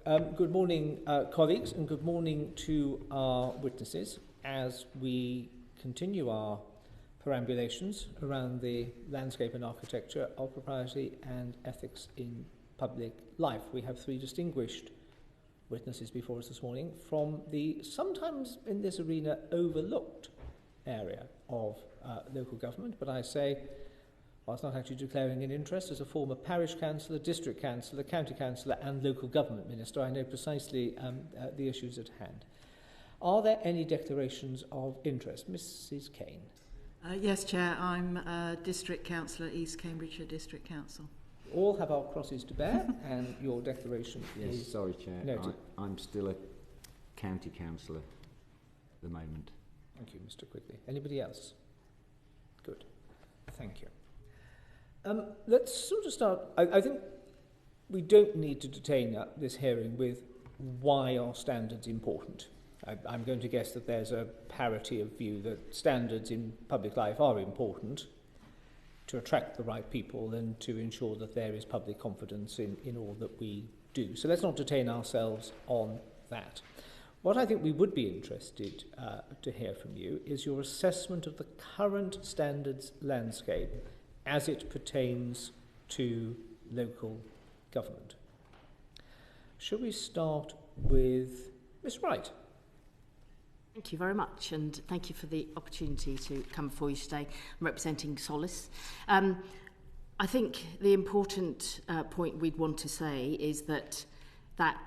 Good morning, colleagues, and good morning to our witnesses as we continue our perambulations around the landscape and architecture of propriety and ethics in public life. We have three distinguished witnesses before us this morning from the sometimes in this arena overlooked area of local government, but I say, whilst not actually declaring an interest, as a former parish councillor, district councillor, county councillor and local government minister, I know precisely the issues at hand. Are there any declarations of interest? Mrs Kane. Yes, Chair. I'm district councillor, East Cambridgeshire District Council. All have our crosses to bear, and your declaration is... Yes, sorry, Chair. I'm still a county councillor at the moment. Thank you, Mr Quigley. Anybody else? Good. Thank you. Let's sort of start. I think we don't need to detain this hearing with why are standards important. I'm going to guess that there's a parity of view that standards in public life are important to attract the right people and to ensure that there is public confidence in all that we do. So let's not detain ourselves on that. What I think we would be interested to hear from you is your assessment of the current standards landscape as it pertains to local government. Shall we start with Ms Wright? Thank you very much, and thank you for the opportunity to come before you today. I'm representing Solace. I think the important point we'd want to say is that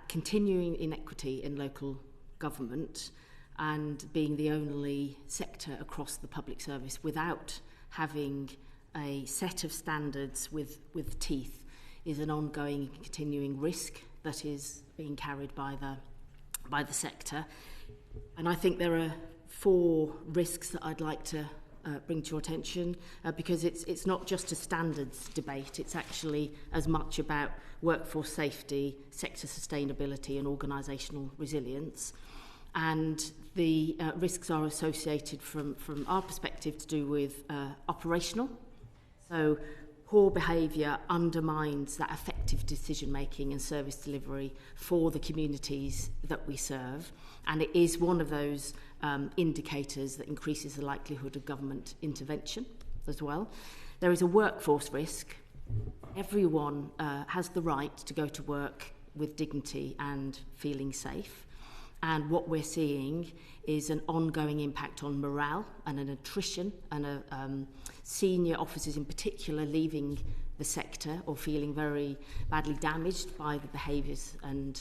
continuing inequity in local government and being the only sector across the public service without having a set of standards with teeth is an ongoing continuing risk that is being carried by the sector. And I think there are four risks that I'd like to bring to your attention because it's not just a standards debate, it's actually as much about workforce safety, sector sustainability and organisational resilience. And the risks are associated from our perspective to do with operational. So poor behaviour undermines that effective decision-making and service delivery for the communities that we serve. And it is one of those indicators that increases the likelihood of government intervention as well. There is a workforce risk. Everyone has the right to go to work with dignity and feeling safe. And what we're seeing is an ongoing impact on morale and an attrition and senior officers in particular leaving the sector or feeling very badly damaged by the behaviours and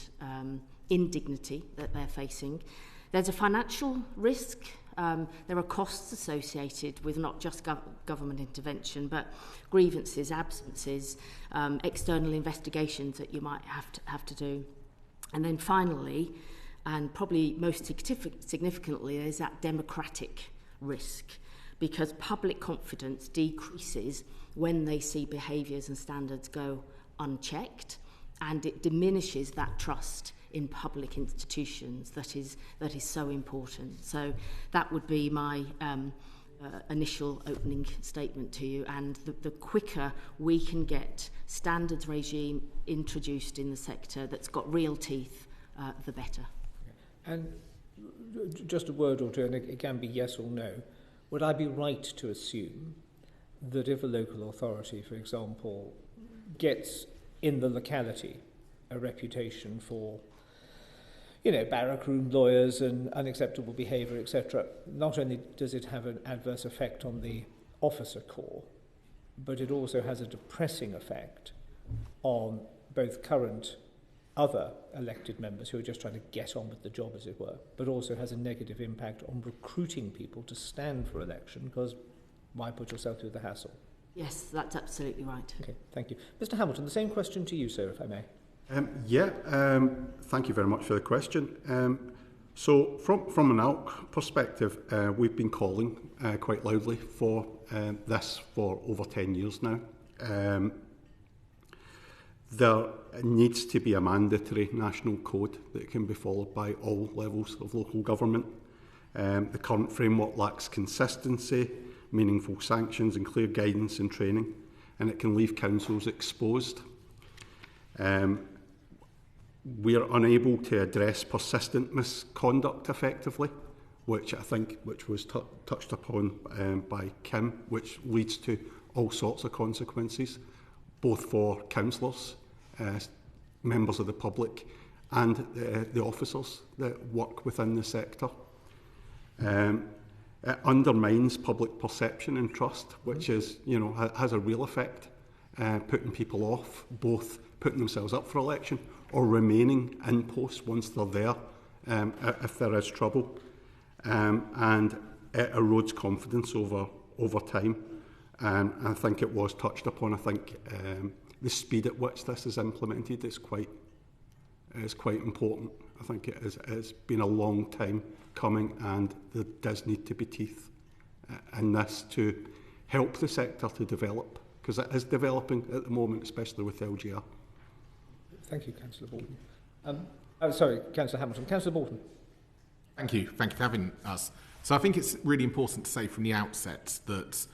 indignity that they're facing. There's a financial risk. There are costs associated with not just government intervention, but grievances, absences, external investigations that you might have to do. And then finally, and probably most significantly, there's that democratic risk because public confidence decreases when they see behaviours and standards go unchecked, and it diminishes that trust in public institutions that is so important. So that would be my initial opening statement to you, and the quicker we can get standards regime introduced in the sector that's got real teeth, the better. And just a word or two, and it can be yes or no. Would I be right to assume that if a local authority, for example, gets in the locality a reputation for, barrack room lawyers and unacceptable behaviour, etc., not only does it have an adverse effect on the officer corps, but it also has a depressing effect on both current other elected members who are just trying to get on with the job, as it were, but also has a negative impact on recruiting people to stand for election, because why put yourself through the hassle? Yes, that's absolutely right. Okay, thank you. Mr Hamilton, the same question to you, sir, if I may. Thank you very much for the question. So from an ALC perspective, we've been calling quite loudly for this for over 10 years now. There needs to be a mandatory national code that can be followed by all levels of local government. The current framework lacks consistency, meaningful sanctions and clear guidance and training, and it can leave councils exposed. we're unable to address persistent misconduct effectively, which was touched upon by Kim, which leads to all sorts of consequences, both for councillors, members of the public, and the officers that work within the sector. It undermines public perception and trust, which is, has a real effect, putting people off, both putting themselves up for election or remaining in post once they're there, if there is trouble. And it erodes confidence over time. And I think it was touched upon. I think the speed at which this is implemented is quite important. I think it's been a long time coming, and there does need to be teeth in this to help the sector to develop, because it is developing at the moment, especially with LGR. Thank you, Councillor Boughton. Councillor Hamilton. Councillor Boughton. Thank you for having us. So I think it's really important to say from the outset that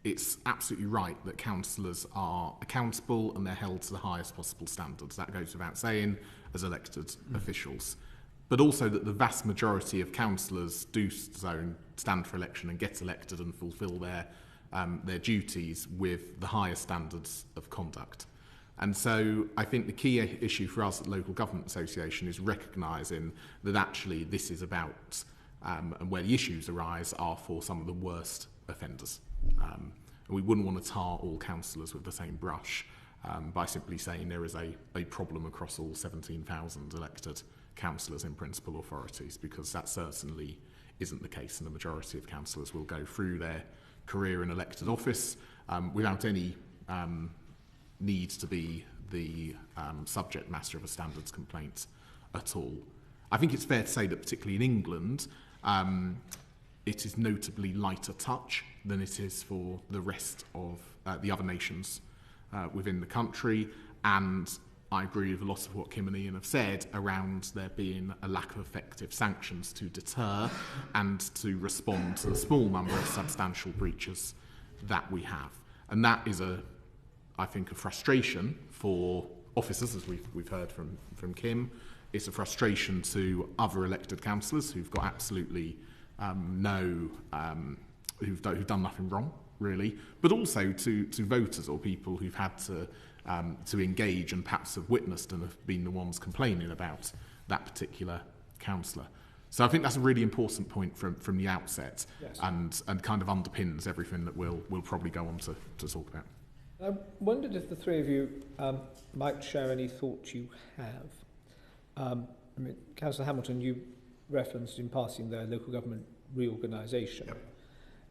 it's absolutely right that councillors are accountable and they're held to the highest possible standards. That goes without saying as elected officials. But also that the vast majority of councillors do so, stand for election and get elected and fulfil their duties with the highest standards of conduct. And so I think the key issue for us at the Local Government Association is recognising that actually this is about, and where the issues arise are for some of the worst offenders. And we wouldn't want to tar all councillors with the same brush by simply saying there is a problem across all 17,000 elected councillors in principal authorities, because that certainly isn't the case, and the majority of councillors will go through their career in elected office without any need to be the subject matter of a standards complaint at all. I think it's fair to say that particularly in England, it is notably lighter touch than it is for the rest of the other nations within the country, and I agree with a lot of what Kim and Iain have said around there being a lack of effective sanctions to deter and to respond to the small number of substantial breaches that we have. And that is I think a frustration for officers, as we've heard from Kim. It's a frustration to other elected councillors who've got absolutely who've done nothing wrong, really, but also to voters or people who've had to engage and perhaps have witnessed and have been the ones complaining about that particular councillor. So I think that's a really important point from the outset, yes, and kind of underpins everything that we'll probably go on to talk about. I wondered if the three of you might share any thoughts you have. Councillor Hamilton, you referenced in passing their local government reorganisation. Yep.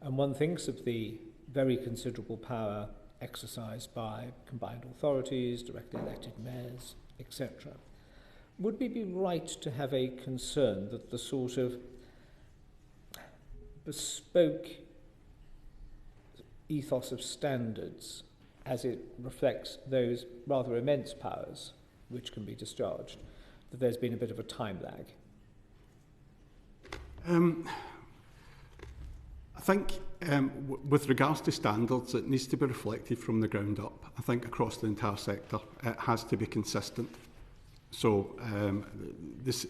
And one thinks of the very considerable power exercised by combined authorities, directly elected mayors, etc. Would we be right to have a concern that the sort of bespoke ethos of standards, as it reflects those rather immense powers which can be discharged, that there's been a bit of a time lag? I think with regards to standards, it needs to be reflected from the ground up. I think across the entire sector, it has to be consistent. So this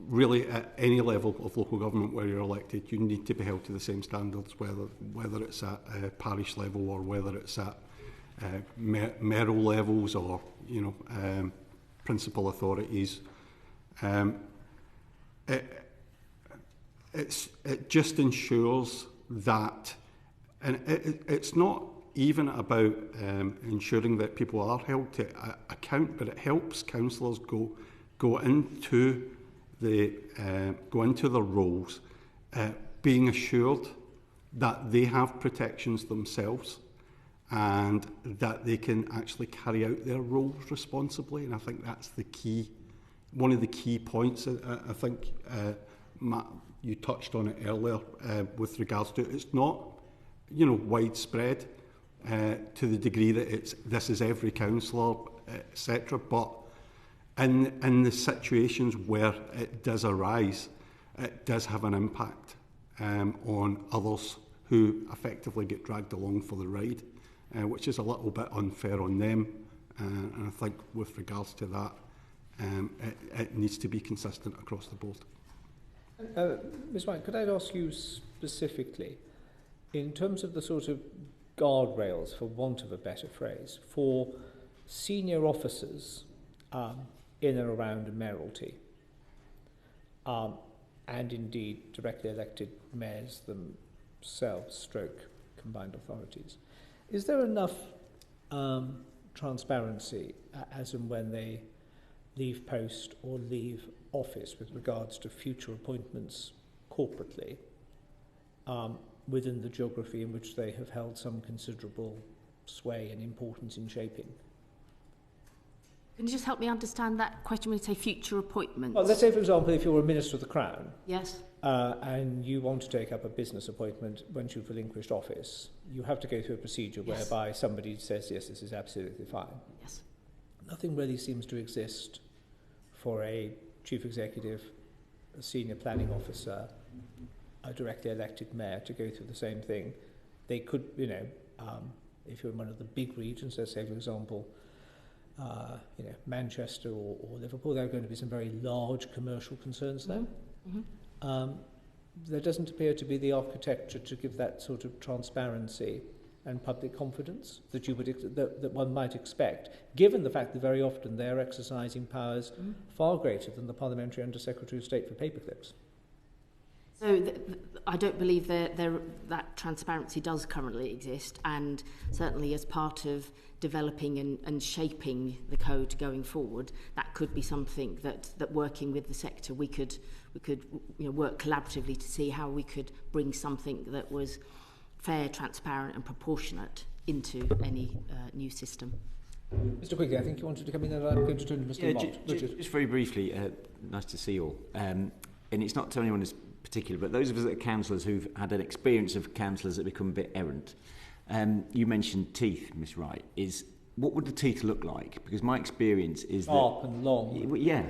really at any level of local government where you're elected, you need to be held to the same standards, whether it's at parish level or whether it's at mayoral levels or principal authorities. It just ensures that, and it's not even about ensuring that people are held to account, but it helps councillors go into their roles being assured that they have protections themselves and that they can actually carry out their roles responsibly. And I think that's the key, one of the key points. I think Matt, you touched on it earlier with regards to it's not, widespread to the degree that this is every councillor, etc. But in the situations where it does arise, it does have an impact on others who effectively get dragged along for the ride, which is a little bit unfair on them. And I think with regards to that, it needs to be consistent across the board. Ms. Wright, could I ask you specifically, in terms of the sort of guardrails, for want of a better phrase, for senior officers in and around a mayoralty, and indeed directly elected mayors themselves, stroke combined authorities, is there enough transparency as and when they leave post or leave office with regards to future appointments corporately within the geography in which they have held some considerable sway and importance in shaping? Can you just help me understand that question when you say future appointments? Well, let's say, for example, if you're a Minister of the Crown, yes, and you want to take up a business appointment once you've relinquished office, you have to go through a procedure whereby somebody says, yes, this is absolutely fine. Yes. Nothing really seems to exist for a Chief Executive, a Senior Planning Officer, a directly elected mayor to go through the same thing. They could, if you're in one of the big regions, let's say, for example, Manchester or Liverpool, there are going to be some very large commercial concerns there. Mm-hmm. There doesn't appear to be the architecture to give that sort of transparency and public confidence that you would that one might expect, given the fact that very often they're exercising powers far greater than the Parliamentary Under Secretary of State for paperclips. So I don't believe that transparency does currently exist, and certainly as part of developing and shaping the code going forward, that could be something that working with the sector we could work collaboratively to see how we could bring something that was fair, transparent and proportionate into any new system. Mr. Quigley, I think you wanted to come in, and I'm going to turn to Mr. Mott. Just very briefly, nice to see you all. And it's not to anyone as particular, but those of us that are councillors who've had an experience of councillors that become a bit errant. You mentioned teeth, Miss Wright. What would the teeth look like? Because my experience is sharp and long. Yeah,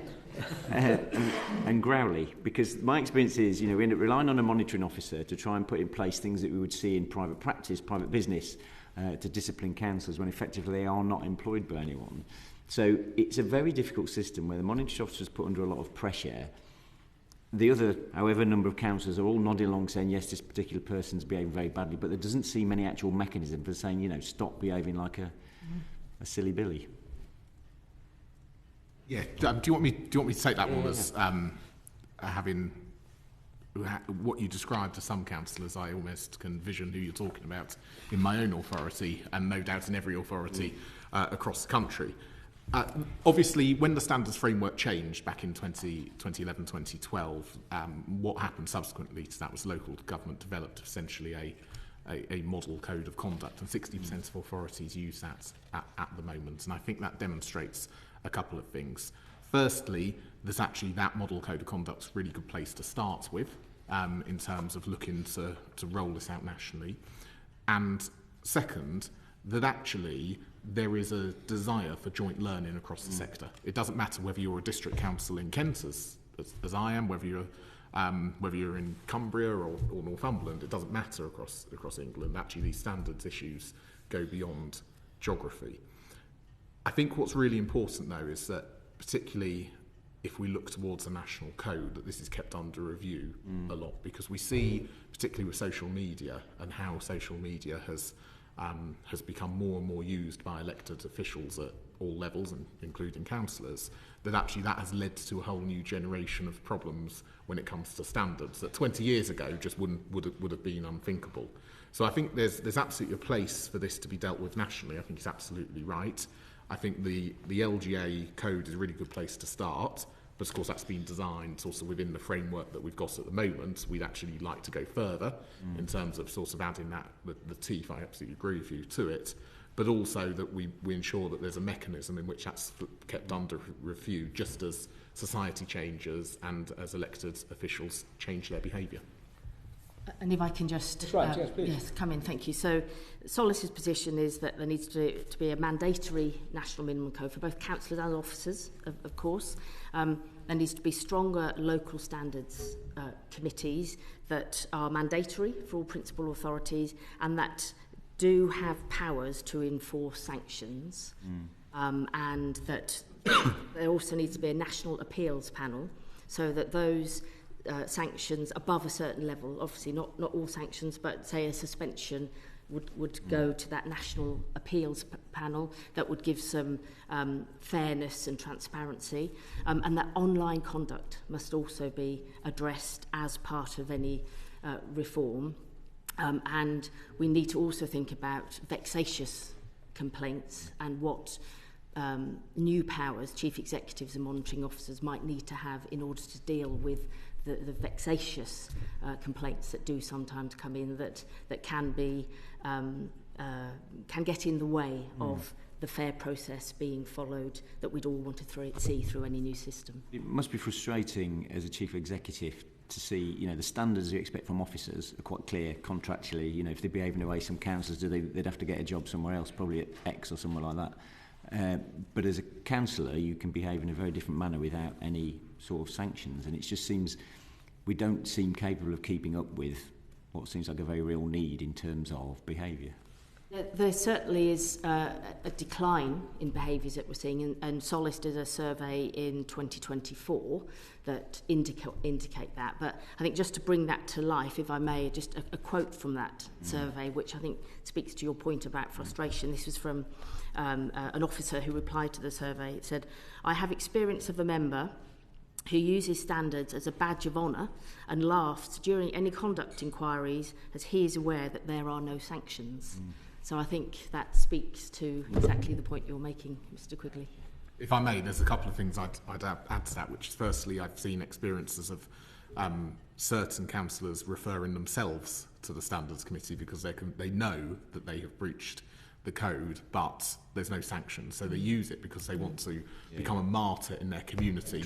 and growly. Because my experience is, we end up relying on a monitoring officer to try and put in place things that we would see in private practice, private business, to discipline councillors when effectively they are not employed by anyone. So it's a very difficult system where the monitoring officer is put under a lot of pressure. The other, however, number of councillors are all nodding along saying, yes, this particular person's behaving very badly, but there doesn't seem any actual mechanism for saying, stop behaving like a silly Billy. Yeah, do you want me to take that one as having what you described to some councillors? I almost can vision who you're talking about in my own authority, and no doubt in every authority across the country. Obviously, when the standards framework changed back in 2011, 2012, what happened subsequently to that was local government developed essentially a model code of conduct, and 60% of authorities use that at the moment. And I think that demonstrates a couple of things. Firstly, there's actually that model code of conduct's a really good place to start with in terms of looking to roll this out nationally. And second, that actually there is a desire for joint learning across the sector. It doesn't matter whether you're a district council in Kent, as I am, whether you're in Cumbria or Northumberland. It doesn't matter across England. Actually, these standards issues go beyond geography. I think what's really important, though, is that particularly if we look towards a national code, that this is kept under review a lot, because we see, particularly with social media and how social media has become more and more used by elected officials at all levels, including councillors, that actually that has led to a whole new generation of problems when it comes to standards that 20 years ago just would have been unthinkable. So I think there's absolutely a place for this to be dealt with nationally. I think it's absolutely right. I think the LGA code is a really good place to start, but of course that's been designed also within the framework that we've got at the moment. We'd actually like to go further in terms of sort of adding that the teeth, I absolutely agree with you, to it, but also that we ensure that there's a mechanism in which that's kept under review just as society changes and as elected officials change their behaviour. And if I can just yes, come in, thank you. So Solace's position is that there needs to be a mandatory national minimum code for both councillors and officers, of course. There needs to be stronger local standards committees that are mandatory for all principal authorities and that do have powers to enforce sanctions, and that there also needs to be a national appeals panel so that those sanctions above a certain level, obviously not all sanctions, but say a suspension would go to that national appeals panel that would give some fairness and transparency, and that online conduct must also be addressed as part of any reform. And we need to also think about vexatious complaints and what new powers chief executives and monitoring officers might need to have in order to deal with the vexatious complaints that do sometimes come in that can be can get in the way of the fair process being followed that we'd all want to see through any new system. It must be frustrating as a chief executive to see, the standards you expect from officers are quite clear contractually. If they behave in a way, some councillors they'd have to get a job somewhere else, probably at X or somewhere like that. But as a councillor, you can behave in a very different manner without any sort of sanctions, and it just seems we don't seem capable of keeping up with what seems like a very real need in terms of behaviour. There certainly is a decline in behaviours that we're seeing, and Solace did a survey in 2024 that indicate that. But I think just to bring that to life, if I may, just a quote from that survey, which I think speaks to your point about frustration. This was from an officer who replied to the survey. It said, "I have experience of a member who uses standards as a badge of honour and laughs during any conduct inquiries as he is aware that there are no sanctions." So I think that speaks to exactly the point you're making, Mr. Quigley. If I may, there's a couple of things I'd add to that, which is firstly, I've seen experiences of certain councillors referring themselves to the Standards Committee because they know that they have breached the code, but there's no sanctions, so they use it because they want to become a martyr in their community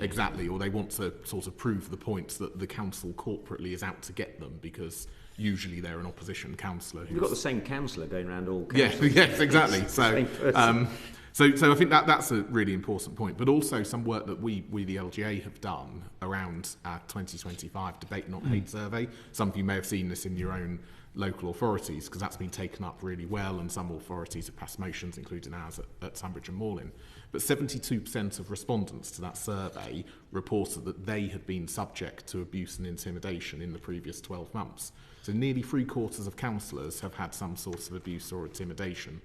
exactly, or they want to sort of prove the points that the council corporately is out to get them because usually they're an opposition councillor. You've got the same councillor going around all councils. Yes, exactly. So I think that's a really important point, but also some work that we the LGA have done around our 2025 Debate Not Hate survey. Some of you may have seen this in your own local authorities because that's been taken up really well, and some authorities have passed motions, including ours at Tonbridge and Morlin. But 72% of respondents to that survey reported that they had been subject to abuse and intimidation in the previous 12 months. So nearly 3/4 of councillors have had some sort of abuse or intimidation,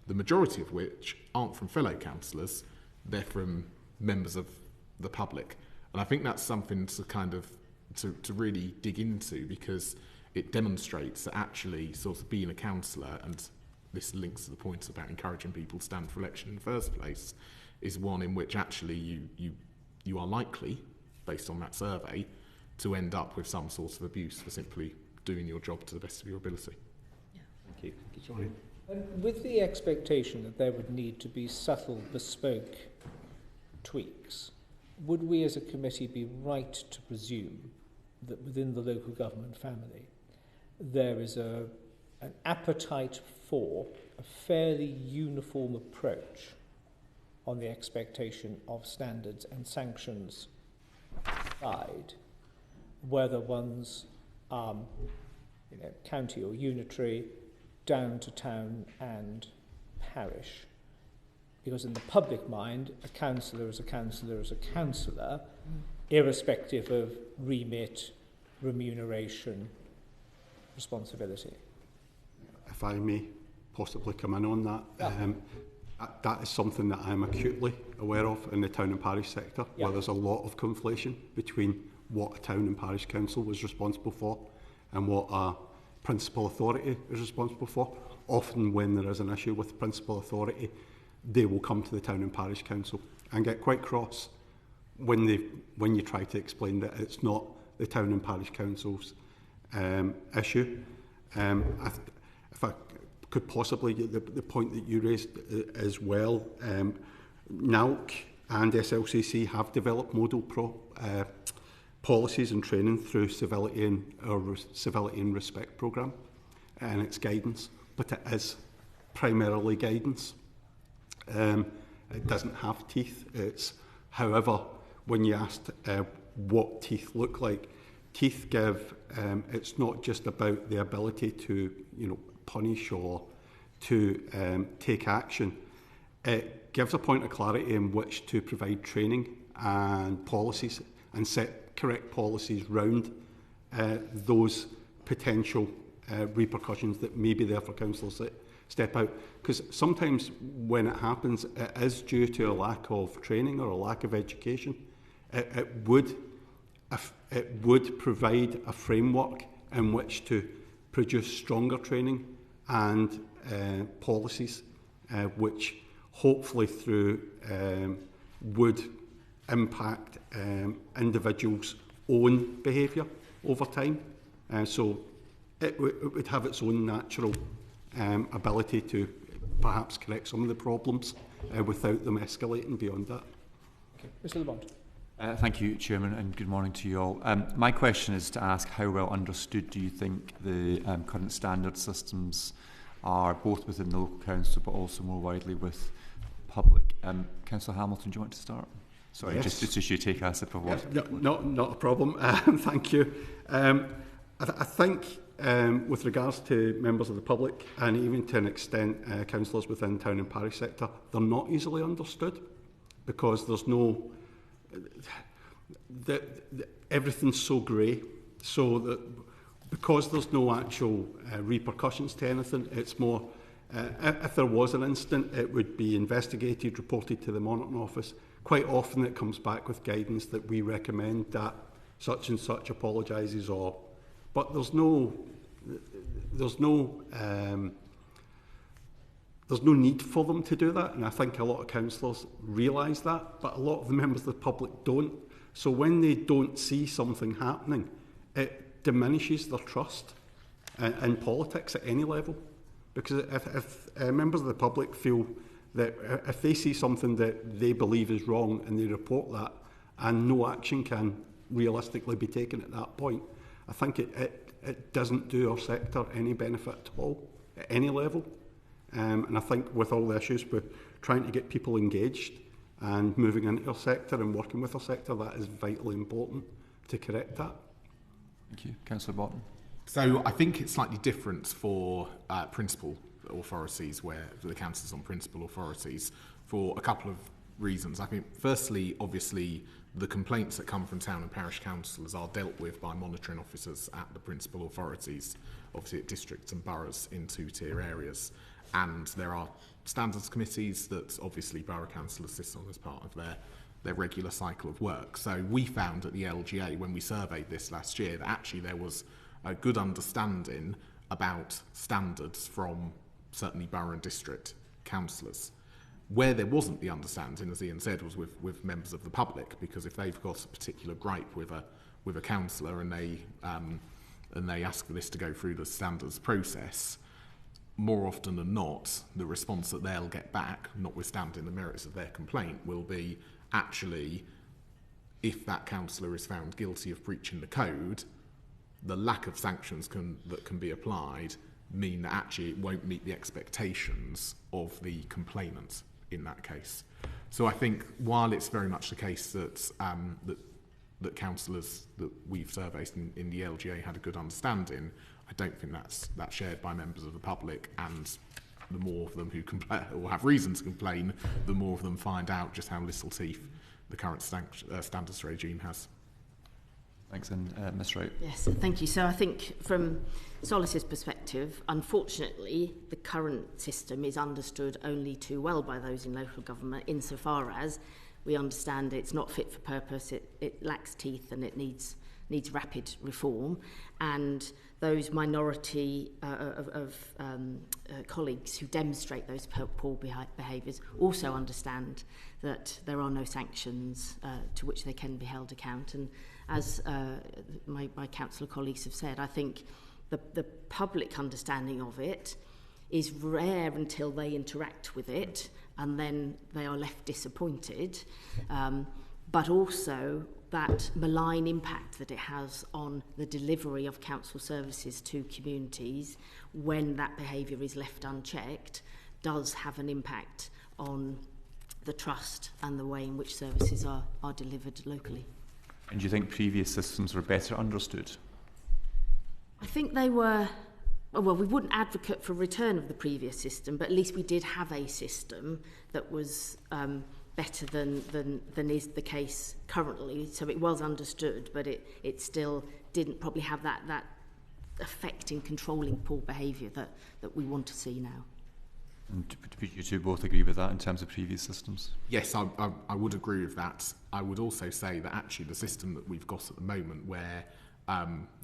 the majority of which aren't from fellow councillors, they're from members of the public. And I think that's something to kind of to really dig into, because it demonstrates that actually sort of being a councillor, and this links to the point about encouraging people to stand for election in the first place, is one in which actually you are likely, based on that survey, to end up with some sort of abuse for simply doing your job to the best of your ability. Thank you. Sorry. And with the expectation that there would need to be subtle, bespoke tweaks, would we as a committee be right to presume that within the local government family there is an appetite for a fairly uniform approach on the expectation of standards and sanctions side, whether one's county or unitary, down to town and parish? Because in the public mind, a councillor is a councillor is a councillor, irrespective of remit, remuneration, responsibility. If I may possibly come in on that, that is something that I'm acutely aware of in the town and parish sector, where there's a lot of conflation between what a town and parish council is responsible for and what a principal authority is responsible for. Often when there is an issue with principal authority, they will come to the town and parish council and get quite cross when you try to explain that it's not the town and parish council's issue. If I could possibly get the point that you raised as well, NALC and SLCC have developed model policies and training through civility and respect programme and its guidance, but it is primarily guidance. It doesn't have teeth. However, when you asked what teeth look like, teeth give. It's not just about the ability to punish or to take action. It gives a point of clarity in which to provide training and policies and set correct policies round those potential repercussions that may be there for councillors that step out. Because sometimes when it happens, it is due to a lack of training or a lack of education. It would provide a framework in which to produce stronger training and policies, which hopefully through would impact individuals' own behaviour over time. So it would have its own natural ability to perhaps correct some of the problems without them escalating beyond that. Okay. Mr. Lamont. Thank you, Chairman, and good morning to you all. My question is to ask how well understood do you think the current standard systems are, both within the local council but also more widely with public? Councillor Hamilton, do you want to start? Sorry, yes. just as you take a sip of water. Yes, not a problem. Thank you. I think with regards to members of the public and even to an extent councillors within town and parish sector, they're not easily understood because there's no... everything's so grey, so that because there's no actual repercussions to anything, it's more if there was an incident, it would be investigated, reported to the monitoring office. Quite often it comes back with guidance that we recommend that such and such apologises, or but there's no need for them to do that, and I think a lot of councillors realise that, but a lot of the members of the public don't. So when they don't see something happening, it diminishes their trust in politics at any level. Because if members of the public feel that if they see something that they believe is wrong and they report that, and no action can realistically be taken at that point, I think it doesn't do our sector any benefit at all, at any level. And I think with all the issues with trying to get people engaged and moving into our sector and working with our sector, that is vitally important to correct that. Thank you. Councillor Boughton. So I think it's slightly different for principal authorities, where the councils on principal authorities, for a couple of reasons. I think firstly, obviously, the complaints that come from town and parish councillors are dealt with by monitoring officers at the principal authorities, obviously at districts and boroughs in two-tier areas. And there are standards committees that obviously borough councillors sit on as part of their regular cycle of work. So we found at the LGA, when we surveyed this last year, that actually there was a good understanding about standards from certainly borough and district councillors. Where there wasn't the understanding, as Iain said, was with members of the public, because if they've got a particular gripe with a councillor and they ask for this to go through the standards process, more often than not, the response that they'll get back, notwithstanding the merits of their complaint, will be actually, if that councillor is found guilty of breaching the code, the lack of sanctions that can be applied mean that actually it won't meet the expectations of the complainant in that case. So I think while it's very much the case that that councillors that we've surveyed in the LGA had a good understanding, I don't think that's shared by members of the public, and the more of them who complain or have reason to complain, the more of them find out just how little teeth the current standards regime has. Thanks, and Ms. Wright. Yes, thank you. So I think from Solace's perspective, unfortunately, the current system is understood only too well by those in local government, insofar as we understand it's not fit for purpose, it lacks teeth, and it needs rapid reform. And those minority of colleagues who demonstrate those poor behaviours also understand that there are no sanctions to which they can be held account. And as my councillor colleagues have said, I think the public understanding of it is rare until they interact with it, and then they are left disappointed. But also that malign impact that it has on the delivery of council services to communities when that behaviour is left unchecked does have an impact on the trust and the way in which services are delivered locally. And do you think previous systems were better understood? I think they were well, we wouldn't advocate for return of the previous system, but at least we did have a system that was better than is the case currently. So it was understood, but it still didn't probably have that effect in controlling poor behaviour that we want to see now. And would you two both agree with that in terms of previous systems? Yes, I would agree with that. I would also say that actually the system that we've got at the moment, where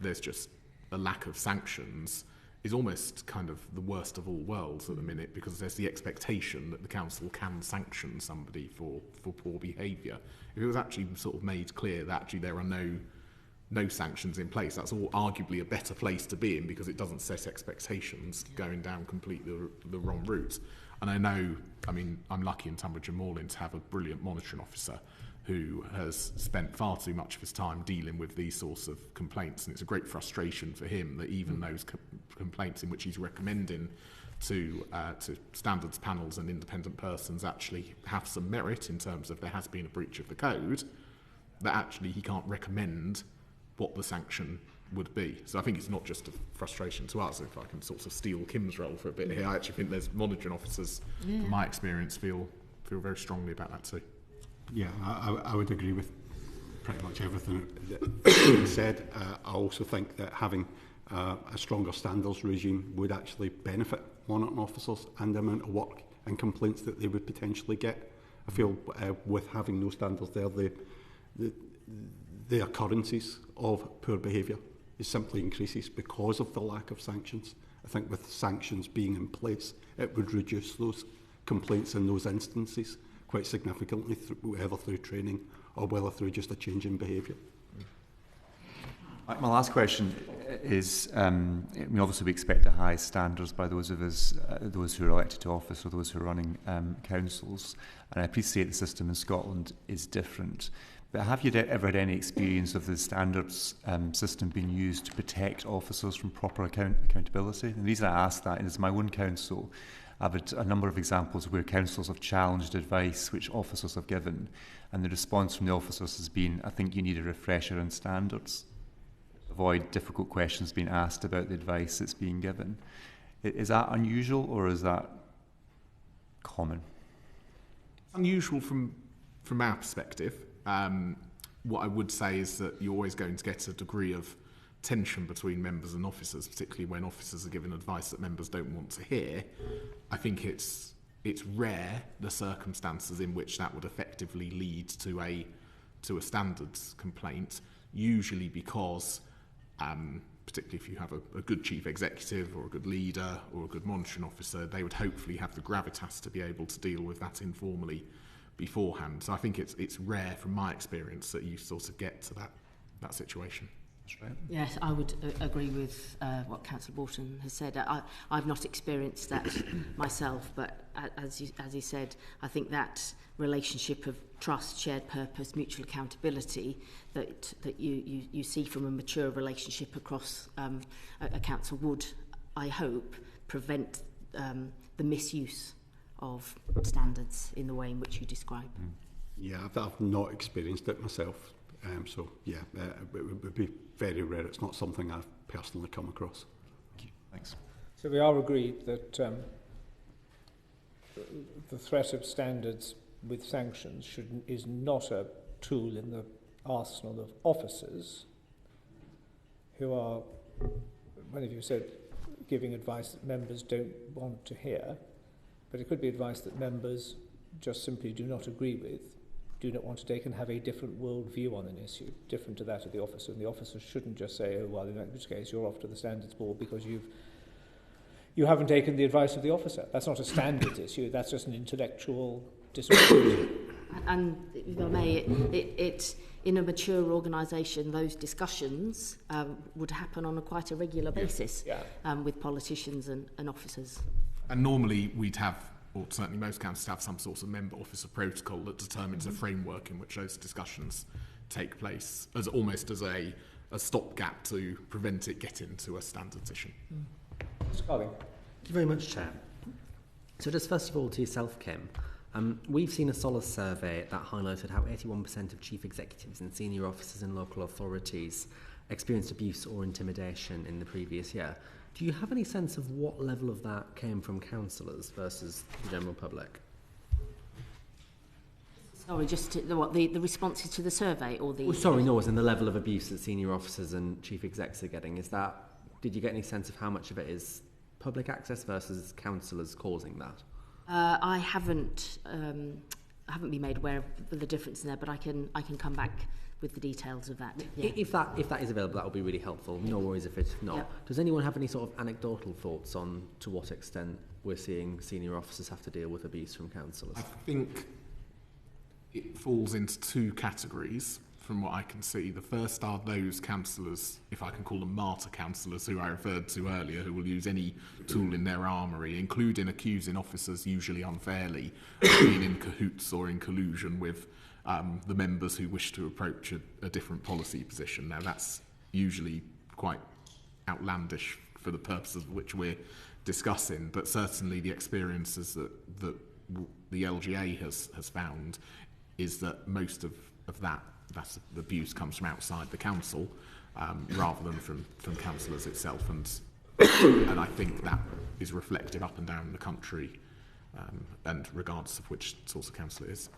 there's just a lack of sanctions, is almost kind of the worst of all worlds at the minute, because there's the expectation that the council can sanction somebody for poor behaviour. If it was actually sort of made clear that actually there are no sanctions in place, that's all arguably a better place to be in, because it doesn't set expectations going down completely the wrong route. And I know, I mean, I'm lucky in Tonbridge and Moorland to have a brilliant monitoring officer who has spent far too much of his time dealing with these sorts of complaints, and it's a great frustration for him that even those complaints in which he's recommending to standards panels and independent persons actually have some merit in terms of there has been a breach of the code, that actually he can't recommend what the sanction would be. So I think it's not just a frustration to us. If I can sort of steal Kim's role for a bit here, I actually think there's monitoring officers, from my experience, feel very strongly about that too. Yeah, I would agree with pretty much everything that's been said. I also think that having a stronger standards regime would actually benefit monitoring officers and the amount of work and complaints that they would potentially get. I feel with having no standards there, the occurrences of poor behaviour is simply increases because of the lack of sanctions. I think with sanctions being in place, it would reduce those complaints in those instances quite significantly, whether through training or whether through just a change in behaviour. My last question is, I mean, obviously we expect high standards by those of us, those who are elected to office or those who are running councils, and I appreciate the system in Scotland is different. But have you ever had any experience of the standards system being used to protect officers from proper accountability? And the reason I ask that is my own council, I've had a number of examples where councils have challenged advice which officers have given, and the response from the officers has been, I think you need a refresher on standards. Avoid difficult questions being asked about the advice that's being given. Is that unusual or is that common? Unusual from our perspective. What I would say is that you're always going to get a degree of tension between members and officers, particularly when officers are given advice that members don't want to hear. I think it's rare, the circumstances in which that would effectively lead to a standards complaint, usually because particularly if you have a good chief executive or a good leader or a good monitoring officer, they would hopefully have the gravitas to be able to deal with that informally beforehand. So I think it's rare from my experience that you sort of get to that situation. Right. Yes, I would agree with what Councillor Boughton has said. I've not experienced that myself, but as you said, I think that relationship of trust, shared purpose, mutual accountability that you see from a mature relationship across a council would, I hope, prevent the misuse of standards in the way in which you describe. Yeah, I've not experienced it myself. So, yeah, it would be very rare. It's not something I've personally come across. Thank you. Thanks. So we are agreed that the threat of standards with sanctions is not a tool in the arsenal of officers who are, one of you said, giving advice that members don't want to hear, but it could be advice that members just simply do not agree with, do not want to take, and have a different world view on an issue, different to that of the officer. And the officer shouldn't just say, oh, well, in that case, you're off to the standards board because you haven't taken the advice of the officer. That's not a standards issue, that's just an intellectual disagreement. And if I may, it in a mature organisation, those discussions would happen on quite a regular basis with politicians and officers. And normally we'd have, or certainly most councils have, some sort of member officer protocol that determines a framework in which those discussions take place, as almost as a stopgap to prevent it getting to a standards issue. Scully. Thank you very much, Chair. So just first of all to yourself, Kim. We've seen a Solace survey that highlighted how 81% of chief executives and senior officers in local authorities experienced abuse or intimidation in the previous year. Do you have any sense of what level of that came from councillors versus the general public? Sorry, just to, the responses to the survey or the... Oh, sorry, no, as in the level of abuse that senior officers and chief execs are getting. Did you get any sense of how much of it is public access versus councillors causing that? I haven't been made aware of the difference in there, but I can come back with the details of that. Yeah. If that is available, that would be really helpful. No worries if it's not. Yep. Does anyone have any sort of anecdotal thoughts on to what extent we're seeing senior officers have to deal with abuse from councillors? I think it falls into two categories from what I can see. The first are those councillors, if I can call them martyr councillors, who I referred to earlier, who will use any tool in their armoury, including accusing officers, usually unfairly, of being in cahoots or in collusion with the members who wish to approach a different policy position. Now, that's usually quite outlandish for the purposes of which we're discussing, but certainly the experiences that the LGA has found is that most of that abuse comes from outside the council rather than from councillors itself, and I think that is reflected up and down the country, and regardless of which source of council it is.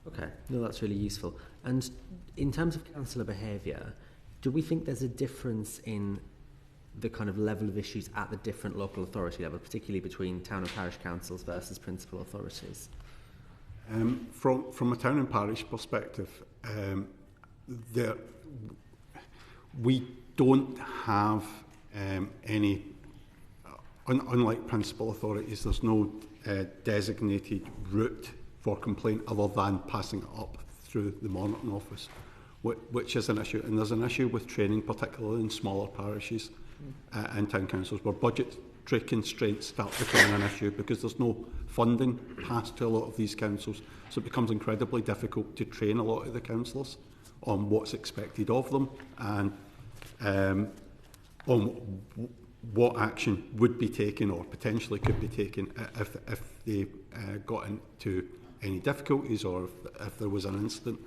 Okay, no, that's really useful. And in terms of councillor behaviour, do we think there's a difference in the kind of level of issues at the different local authority level, particularly between town and parish councils versus principal authorities? From a town and parish perspective, we don't have any, unlike principal authorities, there's no designated route for complaint other than passing it up through the monitoring office, which is an issue. And there's an issue with training, particularly in smaller parishes and town councils, where budgetary constraints start becoming an issue because there's no funding passed to a lot of these councils. So it becomes incredibly difficult to train a lot of the councillors on what's expected of them and on what action would be taken or potentially could be taken if they got into any difficulties or if there was an incident.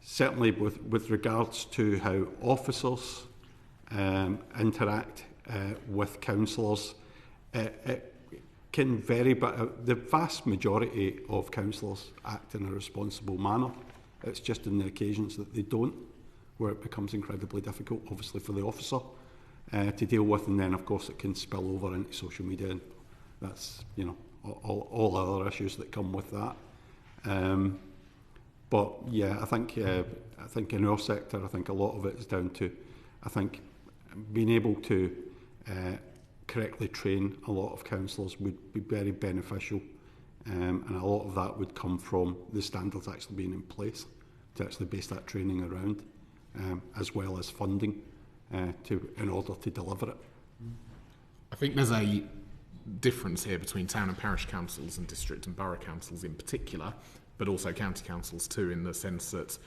Certainly with regards to how officers interact with councillors, it can vary, but the vast majority of councillors act in a responsible manner. It's just in the occasions that they don't, where it becomes incredibly difficult, obviously, for the officer to deal with, and then, of course, it can spill over into social media, and that's, you know, all other issues that come with that. But yeah, I think in our sector, I think a lot of it is down to, I think, being able to correctly train a lot of councillors would be very beneficial, and a lot of that would come from the standards actually being in place to actually base that training around, as well as funding in order to deliver it. I think there's a difference here between town and parish councils and district and borough councils in particular, but also county councils too, in the sense that,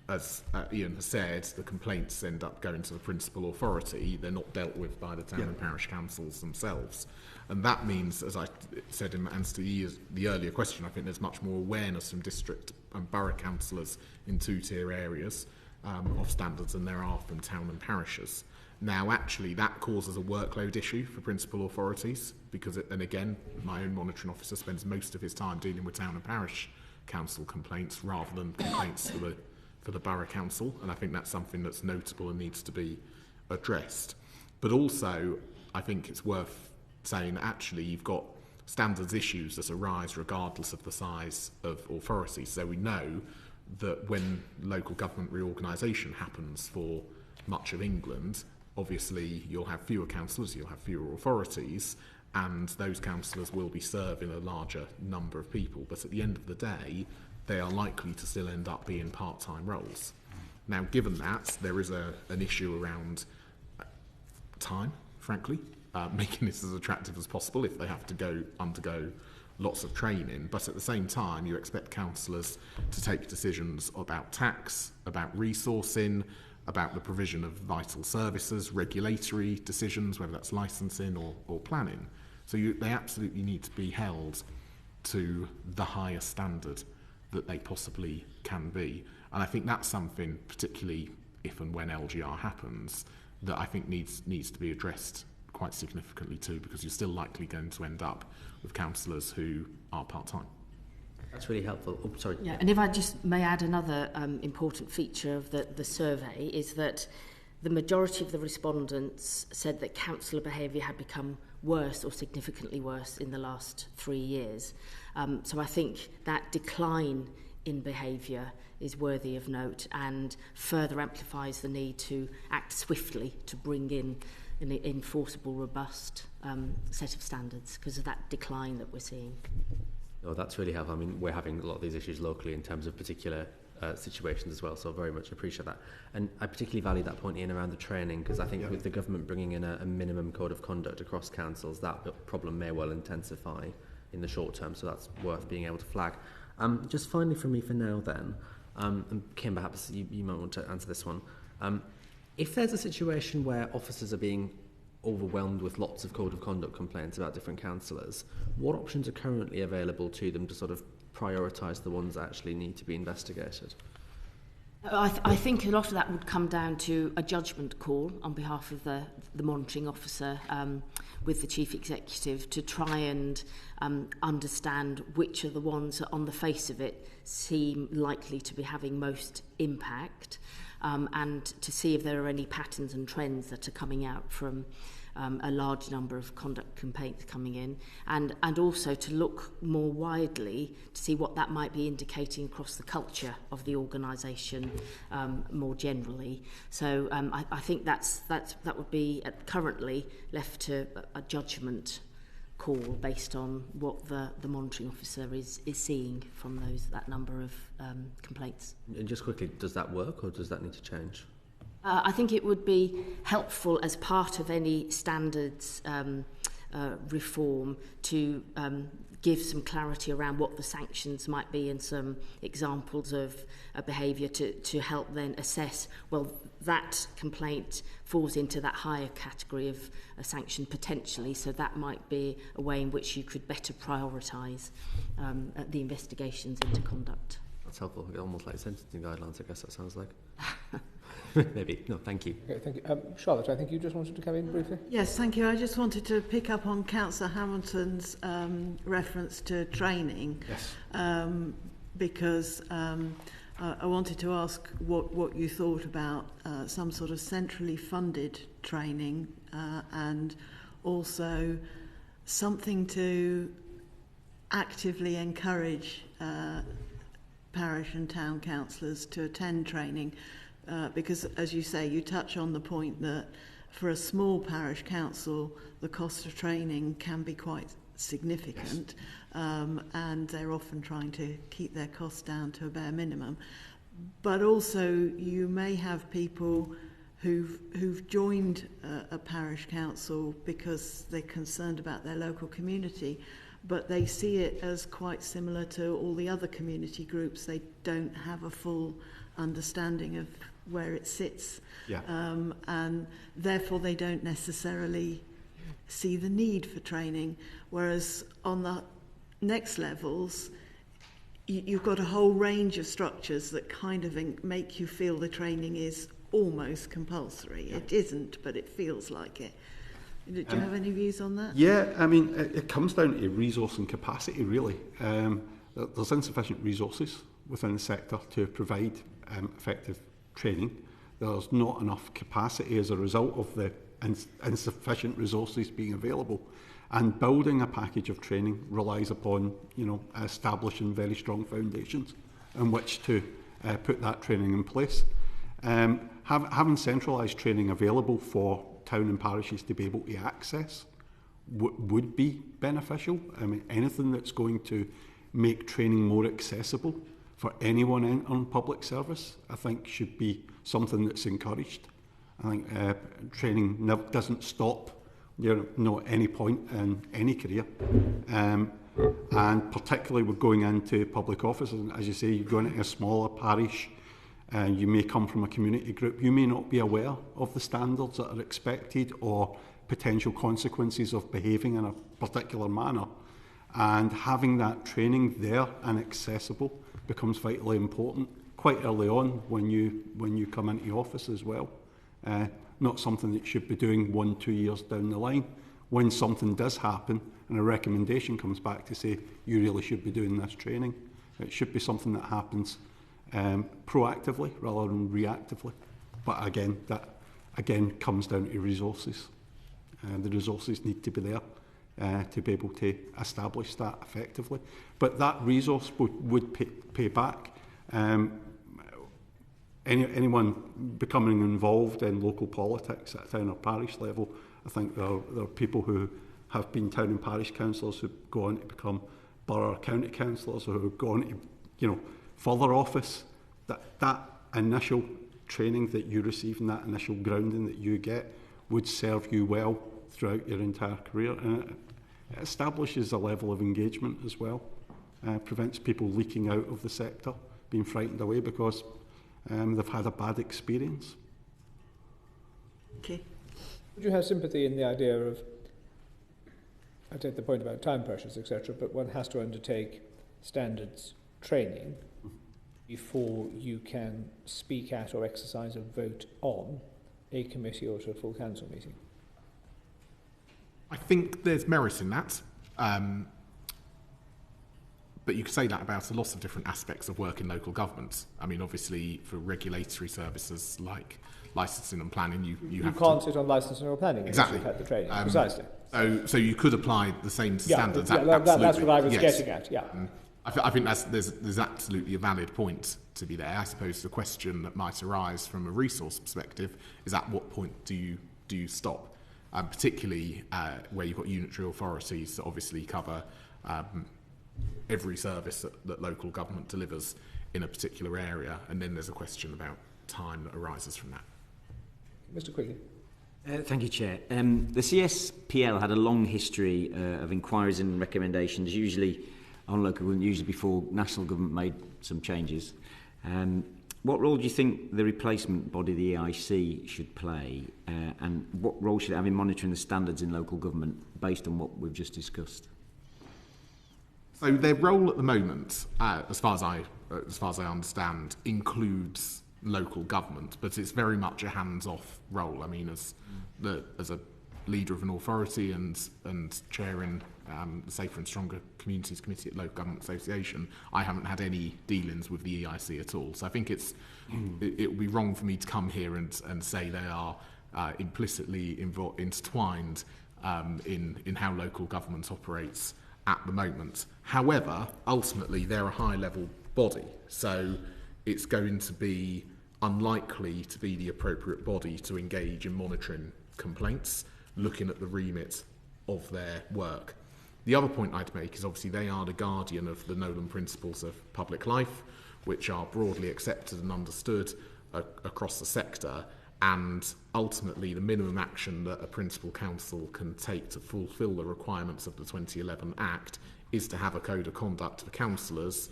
as Iain has said, the complaints end up going to the principal authority. They're not dealt with by the town and parish councils themselves. And that means, as I said in answer to the earlier question, I think there's much more awareness from district and borough councillors in two-tier areas of standards than there are from town and parishes. Now, actually, that causes a workload issue for principal authorities because, and again, my own monitoring officer spends most of his time dealing with town and parish council complaints rather than complaints for the borough council, and I think that's something that's notable and needs to be addressed. But also, I think it's worth saying that actually you've got standards issues that arise regardless of the size of authority. So we know that when local government reorganisation happens for much of England, obviously you'll have fewer councillors, you'll have fewer authorities, and those councillors will be serving a larger number of people. But at the end of the day, they are likely to still end up being part-time roles. Now, given that, there is an issue around time, frankly, making this as attractive as possible if they have to undergo lots of training. But at the same time, you expect councillors to take decisions about tax, about resourcing, about the provision of vital services, regulatory decisions, whether that's licensing or planning. So they absolutely need to be held to the highest standard that they possibly can be. And I think that's something, particularly if and when LGR happens, that I think needs to be addressed quite significantly too, because you're still likely going to end up with councillors who are part-time. That's really helpful. Oh, sorry. Yeah, and if I just may add another important feature of the survey is that the majority of the respondents said that councillor behaviour had become worse or significantly worse in the last 3 years. So I think that decline in behaviour is worthy of note and further amplifies the need to act swiftly to bring in an enforceable, robust set of standards because of that decline that we're seeing. No, that's really helpful. I mean, we're having a lot of these issues locally in terms of particular situations as well, so I very much appreciate that. And I particularly value that point, Iain, around the training, because I think with the government bringing in a minimum code of conduct across councils, that problem may well intensify in the short term, so that's worth being able to flag. Just finally from me for now then, and Kim, perhaps you might want to answer this one. If there's a situation where officers are being overwhelmed with lots of code of conduct complaints about different councillors, what options are currently available to them to sort of prioritise the ones that actually need to be investigated? I think a lot of that would come down to a judgment call on behalf of the monitoring officer with the chief executive to try and understand which are the ones that on the face of it seem likely to be having most impact, and to see if there are any patterns and trends that are coming out from a large number of conduct complaints coming in, and also to look more widely to see what that might be indicating across the culture of the organisation more generally. So I think that would be currently left to a judgment call based on what the monitoring officer is seeing from that number of complaints. And just quickly, does that work or does that need to change? I think it would be helpful as part of any standards reform to give some clarity around what the sanctions might be and some examples of behaviour to help then assess, well, that complaint falls into that higher category of a sanction potentially, so that might be a way in which you could better prioritise the investigations into conduct. That's helpful. Almost like sentencing guidelines, I guess that sounds like. Maybe. No, thank you. Okay, thank you. Charlotte, I think you just wanted to come in briefly. Yes, thank you. I just wanted to pick up on Councillor Hamilton's reference to training. Yes. Because I wanted to ask what you thought about some sort of centrally funded training and also something to actively encourage parish and town councillors to attend training. Because, as you say, you touch on the point that for a small parish council, the cost of training can be quite significant, and they're often trying to keep their costs down to a bare minimum. But also, you may have people who've joined a parish council because they're concerned about their local community, but they see it as quite similar to all the other community groups. They don't have a full understanding of where it sits, and therefore they don't necessarily see the need for training, whereas on the next levels you've got a whole range of structures that kind of make you feel the training is almost compulsory. It isn't, but it feels like it. Do you have any views on that? Yeah, I mean, it comes down to resource and capacity, really. There's insufficient resources within the sector to provide effective training. There's not enough capacity as a result of the insufficient resources being available. And building a package of training relies upon, establishing very strong foundations in which to put that training in place. Having centralised training available for town and parishes to be able to access would be beneficial. I mean, anything that's going to make training more accessible for anyone on public service, I think, should be something that's encouraged. I think training doesn't stop, at any point in any career. And particularly with going into public office, and as you say, you're going into a smaller parish, you may come from a community group, you may not be aware of the standards that are expected or potential consequences of behaving in a particular manner. And having that training there and accessible becomes vitally important quite early on when you come into office as well. not something that you should be doing 1-2 years down the line. When something does happen and a recommendation comes back to say you really should be doing this training, it should be something that happens proactively rather than reactively. But again, that comes down to resources. The resources need to be there to be able to establish that effectively. But that resource would pay back. Anyone becoming involved in local politics at town or parish level, I think there are people who have been town and parish councillors who go on to become borough or county councillors, or who go on to further office. That initial training that you receive and that initial grounding that you get would serve you well throughout your entire career, and it establishes a level of engagement as well. Prevents people leaking out of the sector, being frightened away because they've had a bad experience. Okay. Would you have sympathy in the idea of, I take the point about time pressures, etc., but one has to undertake standards training before you can speak at or exercise a vote on a committee or to a full council meeting? I think there's merit in that. But you could say that about a lot of different aspects of work in local government. I mean, obviously, for regulatory services like licensing and planning, you have can't sit on licensing or planning. Exactly. You've had the training. Precisely. So you could apply the same standards. Absolutely. That's what I was getting at. Yeah. I think there's absolutely a valid point to be there. I suppose the question that might arise from a resource perspective is, at what point do you stop? Particularly where you've got unitary authorities that obviously cover every service that local government delivers in a particular area, and then there's a question about time that arises from that. Mr. Quigley. Thank you, Chair. The CSPL had a long history of inquiries and recommendations, usually on local government, usually before national government made some changes. What role do you think the replacement body, the EIC, should play, and what role should it have in monitoring the standards in local government based on what we've just discussed? So their role at the moment, as far as I understand, includes local government, but it's very much a hands-off role. I mean, as a leader of an authority and chairing the Safer and Stronger Communities Committee at Local Government Association, I haven't had any dealings with the EIC at all. So I think it would be wrong for me to come here and say they are implicitly intertwined in how local government operates at the moment. However, ultimately, they're a high-level body, so it's going to be unlikely to be the appropriate body to engage in monitoring complaints, looking at the remit of their work. The other point I'd make is obviously they are the guardian of the Nolan principles of public life, which are broadly accepted and understood across the sector, and ultimately the minimum action that a principal council can take to fulfil the requirements of the 2011 Act is to have a code of conduct for councillors,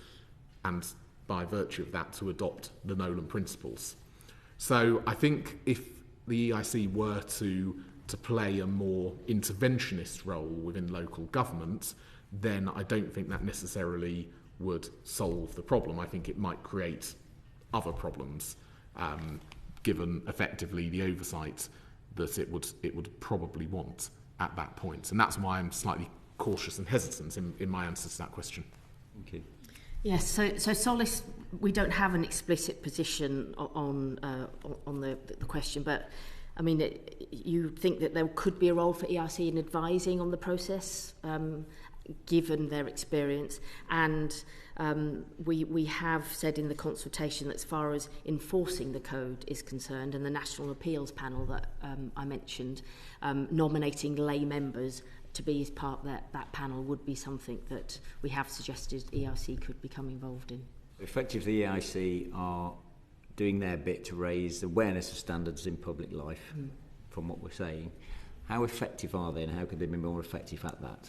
and by virtue of that to adopt the Nolan principles. So I think if the EIC were to play a more interventionist role within local government, then I don't think that necessarily would solve the problem. I think it might create other problems, given effectively the oversight that it would probably want at that point. And that's why I'm slightly cautious and hesitant in my answer to that question. Thank you. Yes, so Solace, we don't have an explicit position on the question, but I mean, you think that there could be a role for EIC in advising on the process, given their experience, and we have said in the consultation that as far as enforcing the code is concerned, and the National Appeals Panel that I mentioned, nominating lay members to be as part of that panel would be something that we have suggested EIC could become involved in. Effectively, EIC are doing their bit to raise awareness of standards in public life, from what we're saying. How effective are they, and how could they be more effective at that?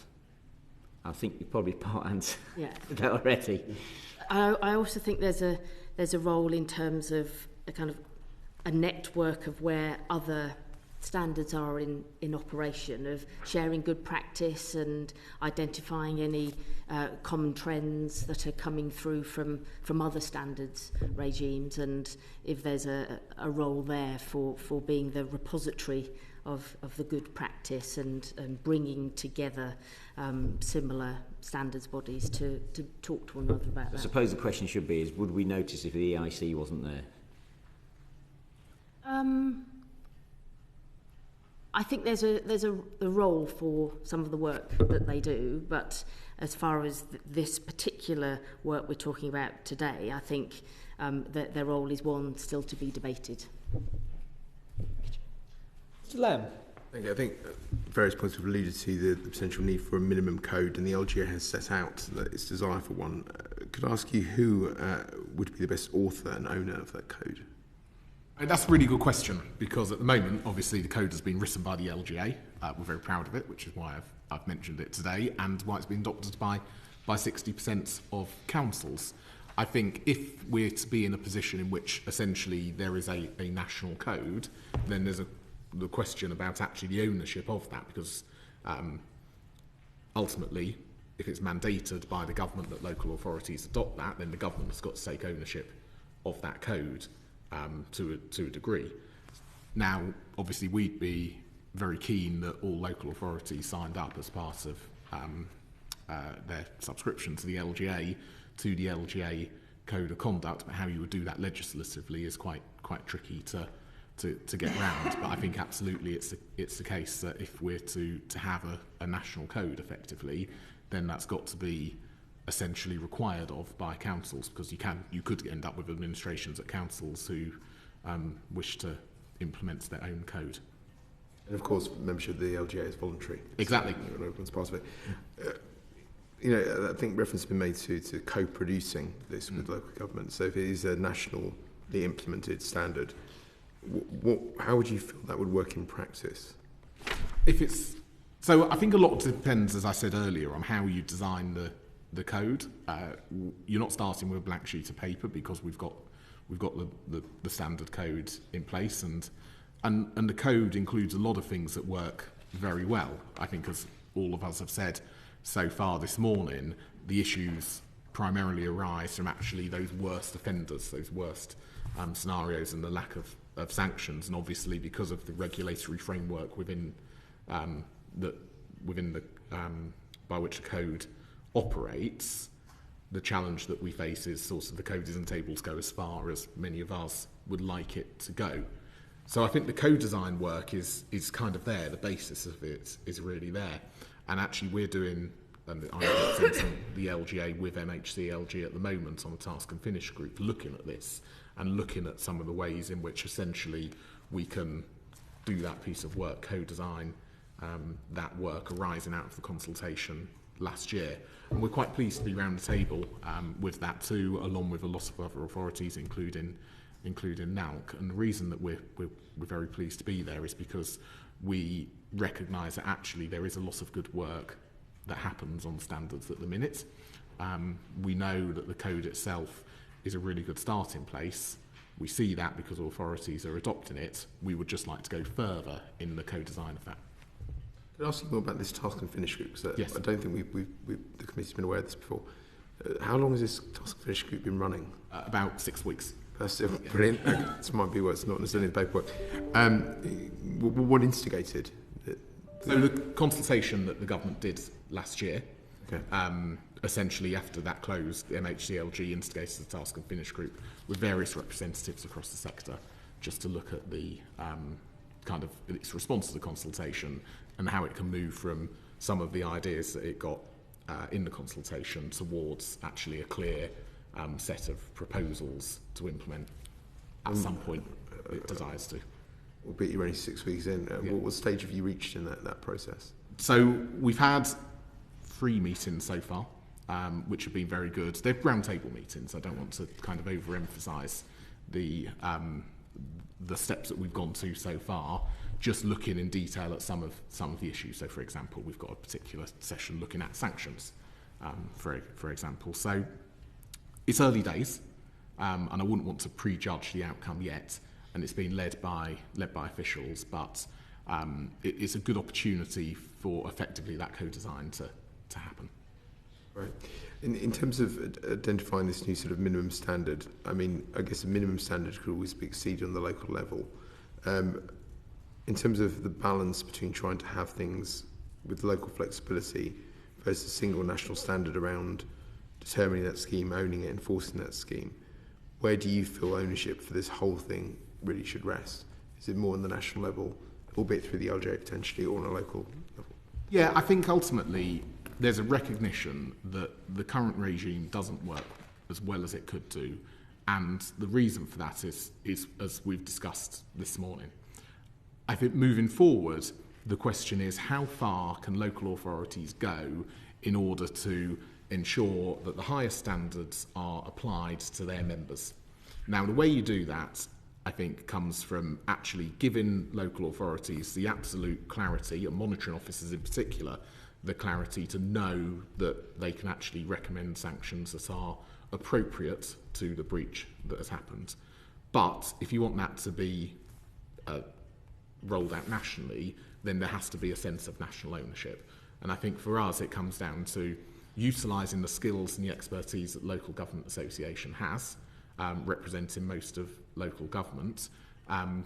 I think you've probably part answered that already. I also think there's a role in terms of a kind of a network of where other standards are in operation, of sharing good practice and identifying any common trends that are coming through from other standards regimes, and if there's a role there for being the repository of the good practice and bringing together similar standards bodies to talk to one another about I that. suppose the question should be is, would we notice if the EIC wasn't there? I think there's a role for some of the work that they do, but as far as this particular work we're talking about today, I think that their role is one still to be debated. Mr. Lamb. Thank you. I think various points have alluded to the potential need for a minimum code, and the LGA has set out that its desire for one. Could I ask you who would be the best author and owner of that code? That's a really good question, because at the moment, obviously, the code has been written by the LGA. We're very proud of it, which is why I've mentioned it today, and why it's been adopted by 60% of councils. I think if we're to be in a position in which essentially there is a national code, then there's the question about actually the ownership of that, because ultimately, if it's mandated by the government that local authorities adopt that, then the government has got to take ownership of that code to a degree. Now, obviously, we'd be very keen that all local authorities signed up as part of their subscription to the LGA Code of Conduct, but how you would do that legislatively is quite tricky to get round. But I think absolutely it's the case that if we're to have a national code effectively, then that's got to be essentially required of by councils, because you could end up with administrations at councils who wish to implement their own code. And of course, membership of the LGA is voluntary. Exactly. So everyone's part of it. I think reference has been made to co-producing this with local government. So if it is a nationally implemented standard, how would you feel that would work in practice? So I think a lot depends, as I said earlier, on how you design the code. You're not starting with a blank sheet of paper, because we've got the standard code in place, and the code includes a lot of things that work very well. I think, as all of us have said so far this morning, the issues primarily arise from actually those worst offenders, those worst scenarios, and the lack of sanctions. And obviously, because of the regulatory framework within the by which the code operates, the challenge that we face is sort of the code isn't able to go as far as many of us would like it to go. So I think the code design work is kind of there. The basis of it is really there. And actually we're doing, and I'm representing the LGA with MHCLG at the moment on the Task and Finish group, looking at this and looking at some of the ways in which essentially we can do that piece of work, co-design that work arising out of the consultation last year. And we're quite pleased to be round the table with that too, along with a lot of other authorities, including NALC. And the reason that we're very pleased to be there is because we recognise that actually there is a lot of good work that happens on standards at the minute. We know that the code itself is a really good starting place. We see that because authorities are adopting it. We would just like to go further in the co-design of that. Can I ask you more about this Task and Finish group? Because yes. I don't think the committee's been aware of this before. How long has this Task and Finish group been running? About 6 weeks. That's brilliant. This might be what's not necessarily in the paperwork. What instigated it? So the consultation that the government did last year, okay. Essentially after that closed, the MHCLG instigated the Task and Finish group with various representatives across the sector, just to look at the kind of its response to the consultation and how it can move from some of the ideas that it got in the consultation towards actually a clear set of proposals to implement at some point it desires to. Albeit you're only 6 weeks in. What stage have you reached in that process? So we've had 3 meetings so far, which have been very good. They're roundtable meetings. I don't want to kind of overemphasise the steps that we've gone to so far. Just looking in detail at some of the issues. So, for example, we've got a particular session looking at sanctions, for example. So it's early days, and I wouldn't want to prejudge the outcome yet. And it's been led by officials, but it's a good opportunity for effectively that co-design to happen. Right. In terms of identifying this new sort of minimum standard, I mean, I guess a minimum standard could always be exceeded on the local level. In terms of the balance between trying to have things with local flexibility versus a single national standard around determining that scheme, owning it, enforcing that scheme, where do you feel ownership for this whole thing really should rest? Is it more on the national level, albeit through the LGA potentially, or on a local level? Yeah, I think ultimately there's a recognition that the current regime doesn't work as well as it could do, and the reason for that is as we've discussed this morning. I think moving forward, the question is how far can local authorities go in order to ensure that the highest standards are applied to their members. Now, the way you do that, I think, comes from actually giving local authorities the absolute clarity, and monitoring officers in particular, the clarity to know that they can actually recommend sanctions that are appropriate to the breach that has happened. But if you want that to be rolled out nationally, then there has to be a sense of national ownership. And I think for us it comes down to utilising the skills and the expertise that local government association has, representing most of local government,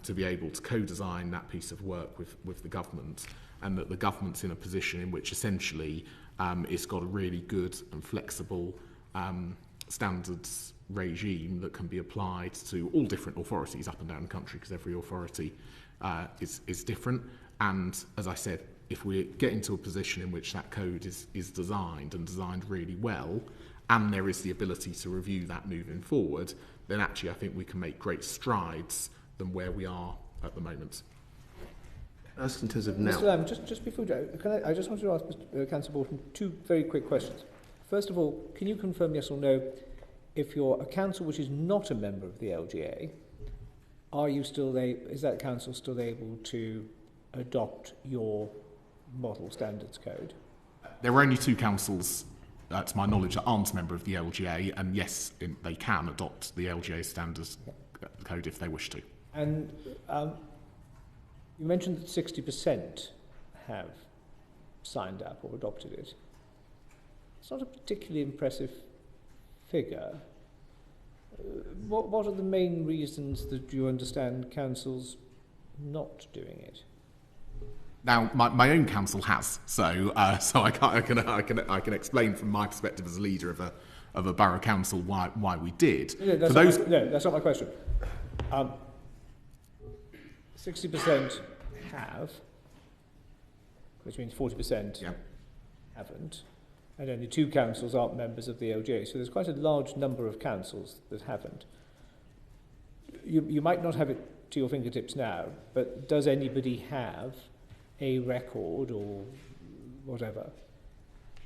to be able to co-design that piece of work with the government, and that the government's in a position in which essentially it's got a really good and flexible standards regime that can be applied to all different authorities up and down the country, because every authority is different. And as I said, if we get into a position in which that code is designed and designed really well, and there is the ability to review that moving forward, then actually I think we can make great strides than where we are at the moment. As in terms of now, Mr. Lamb, just before you go, I just want to ask Councillor Boughton two very quick questions. First of all, can you confirm yes or no, if you're a council which is not a member of the LGA, is that council still able to adopt your model standards code? There are only two councils, to my knowledge, that aren't a member of the LGA, and yes, they can adopt the LGA standards code if they wish to. And you mentioned that 60% have signed up or adopted it. It's not a particularly impressive figure. What are the main reasons that you understand councils not doing it? Now, my own council has, so I can explain from my perspective as a leader of a borough council why we did. No, that's not my question. 60% have, which means 40% haven't, and only two councils aren't members of the LGA. So there's quite a large number of councils that haven't. You might not have it to your fingertips now, but does anybody have a record or whatever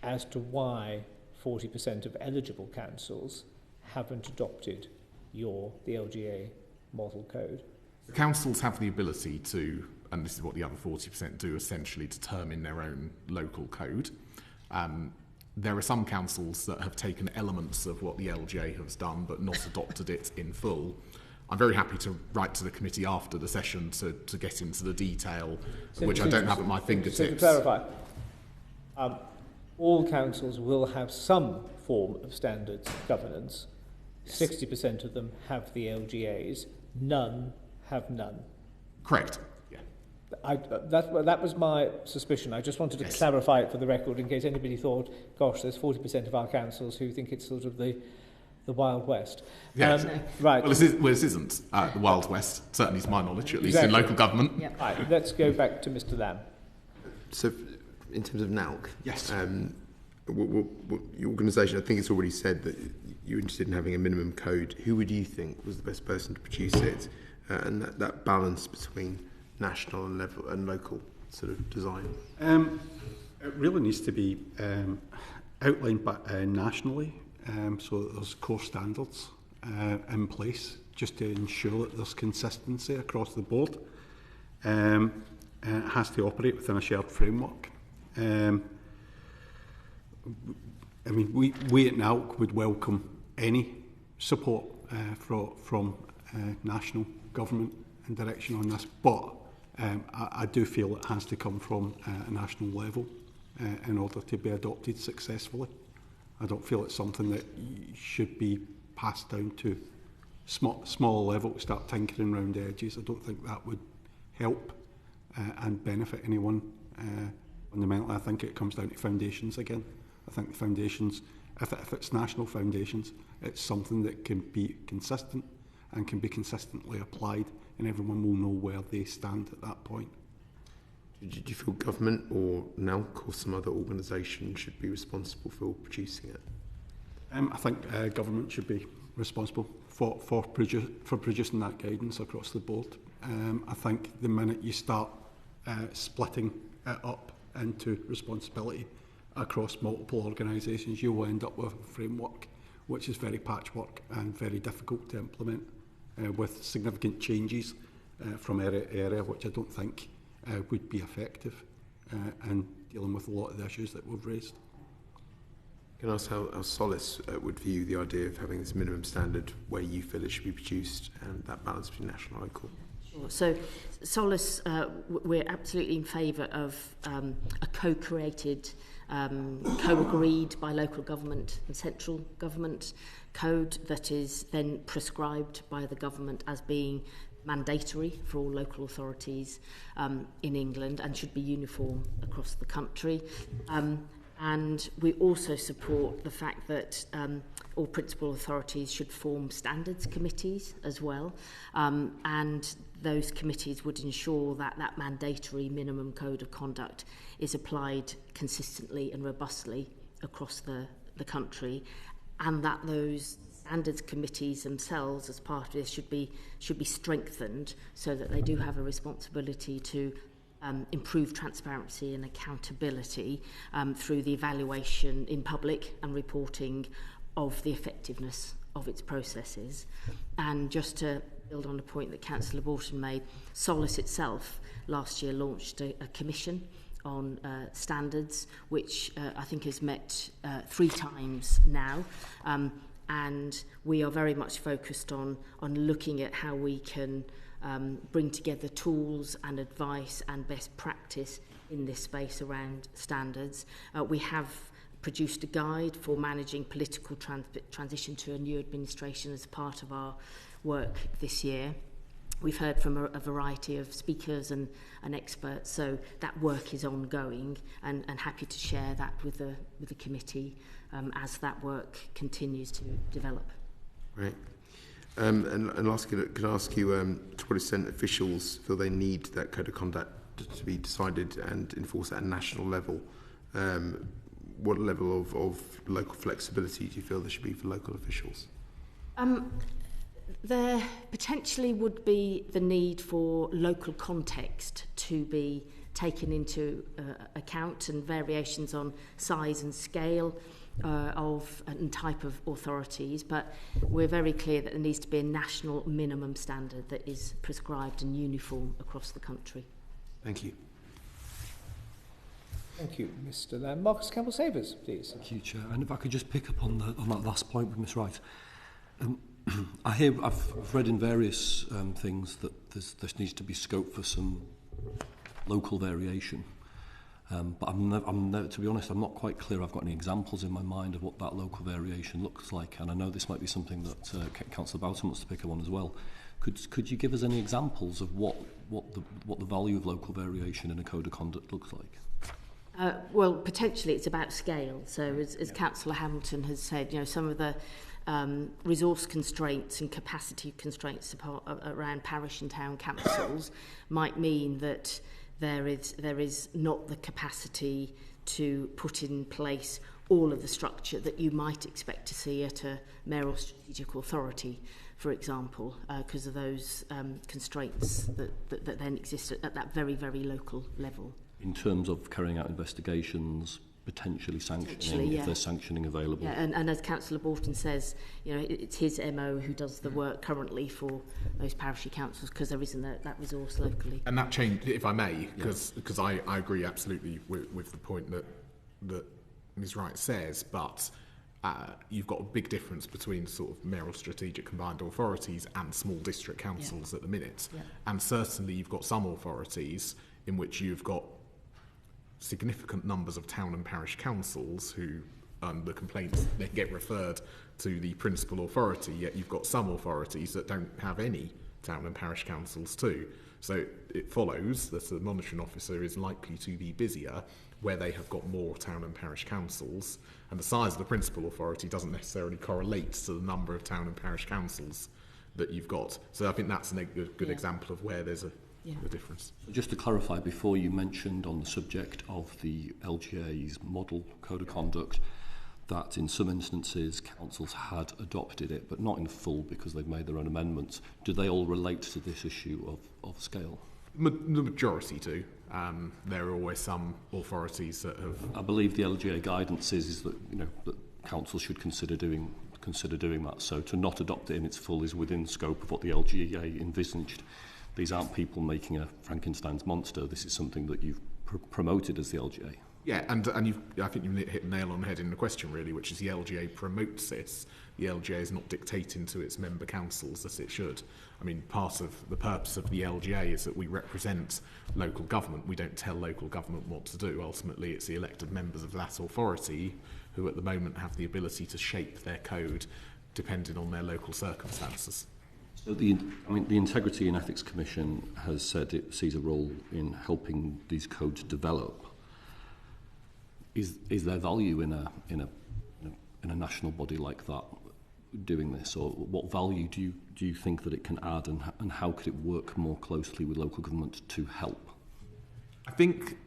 as to why 40% of eligible councils haven't adopted the LGA model code? The councils have the ability to, and this is what the other 40% do, essentially determine their own local code. There are some councils that have taken elements of what the LGA has done but not adopted it in full. I'm very happy to write to the committee after the session to get into the detail, which I don't have at my fingertips. So to clarify, all councils will have some form of standards governance. 60% of them have the LGAs. None have none. Correct. Yeah. That was my suspicion. I just wanted to clarify it for the record in case anybody thought, gosh, there's 40% of our councils who think it's sort of the Wild West. Yes. Right. Well, this isn't the Wild West, certainly to my knowledge, at least in local government. Yep. Right, let's go back to Mr. Lamb. so in terms of NALC, Yes. Your organisation, I think it's already said that you're interested in having a minimum code. Who would you think was the best person to produce it? And that balance between national and local sort of design? It really needs to be outlined nationally, so that there's core standards in place just to ensure that there's consistency across the board. And it has to operate within a shared framework. I mean, we at NALC would welcome any support from national government and direction on this, but I do feel it has to come from a national level in order to be adopted successfully. I don't feel it's something that should be passed down to smaller level to start tinkering around the edges. I don't think that would help and benefit anyone. Fundamentally, I think it comes down to foundations again. I think the foundations, if it's national foundations, it's something that can be consistent and can be consistently applied, and everyone will know where they stand at that point. Do you feel government or NALC or some other organisation should be responsible for producing it? I think government should be responsible for producing that guidance across the board. I think the minute you start splitting it up into responsibility across multiple organisations, you will end up with a framework which is very patchwork and very difficult to implement, with significant changes from area to area, which I don't think would be effective in dealing with a lot of the issues that we've raised. Can I ask how Solace would view the idea of having this minimum standard where you feel it should be produced and that balance between national and local? Sure. So Solace, we're absolutely in favour of a co-created, co-agreed by local government and central government code that is then prescribed by the government as being mandatory for all local authorities in England and should be uniform across the country. And we also support the fact that all principal authorities should form standards committees as well. And those committees would ensure that that mandatory minimum code of conduct is applied consistently and robustly across the country, and that those standards committees themselves, as part of this, should be strengthened so that they do have a responsibility to improve transparency and accountability through the evaluation in public and reporting of the effectiveness of its processes. And just to build on a point that Councillor Boughton made, Solace itself last year launched a commission on standards, which I think has met 3 times now. And we are very much focused on looking at how we can bring together tools and advice and best practice in this space around standards. We have produced a guide for managing political transition to a new administration as part of our work this year. We've heard from a variety of speakers and experts, so that work is ongoing, and happy to share that with the committee as that work continues to develop. Right. And lastly, can I ask you to what extent officials feel they need that code of conduct to be decided and enforced at a national level? What level of local flexibility do you feel there should be for local officials? There potentially would be the need for local context to be taken into account, and variations on size and scale of and type of authorities, but we're very clear that there needs to be a national minimum standard that is prescribed and uniform across the country. Thank you. Thank you, Mr. Lamb. Marcus Campbell-Savers, please. Thank you, Chair. And if I could just pick up on that last point with Ms. Wright. I've read in various things that there needs to be scope for some local variation. But to be honest, I'm not quite clear I've got any examples in my mind of what that local variation looks like. And I know this might be something that Councillor Boughton wants to pick up on as well. Could you give us any examples of what the value of local variation in a code of conduct looks like? Well, potentially it's about scale. So as Councillor Hamilton has said, some of the resource constraints and capacity constraints around parish and town councils might mean that there is not the capacity to put in place all of the structure that you might expect to see at a mayoral strategic authority, for example, because of those constraints that then exist at that very, very local level. In terms of carrying out investigations, potentially sanctioning, if there's sanctioning available. Yeah, and as Councillor Boughton says, it's his MO who does the work currently for those parishly councils, because there isn't that resource locally. And that changed, if I may, because I agree absolutely with the point that Ms. Wright says, but you've got a big difference between sort of mayoral strategic combined authorities and small district councils at the minute. Yeah. And certainly you've got some authorities in which you've got significant numbers of town and parish councils who the complaints they get referred to the principal authority, yet you've got some authorities that don't have any town and parish councils too. So it follows that the monitoring officer is likely to be busier where they have got more town and parish councils, and the size of the principal authority doesn't necessarily correlate to the number of town and parish councils that you've got. So I think that's a good example of where there's a difference. So just to clarify, before you mentioned on the subject of the LGA's model code of conduct that in some instances councils had adopted it, but not in full because they've made their own amendments. Do they all relate to this issue of scale? The majority do. There are always some authorities that have... I believe the LGA guidance is that, that councils should consider doing that. So to not adopt it in its full is within scope of what the LGA envisaged. These aren't people making a Frankenstein's monster. This is something that you've promoted as the LGA. Yeah, and I think you've hit the nail on the head in the question, really, which is the LGA promotes this. The LGA is not dictating to its member councils as it should. I mean, part of the purpose of the LGA is that we represent local government. We don't tell local government what to do. Ultimately, it's the elected members of that authority who at the moment have the ability to shape their code depending on their local circumstances. So the Integrity and Ethics Commission has said it sees a role in helping these codes develop. Is there value in a national body like that doing this, or what value do you think that it can add, and how could it work more closely with local government to help? I think,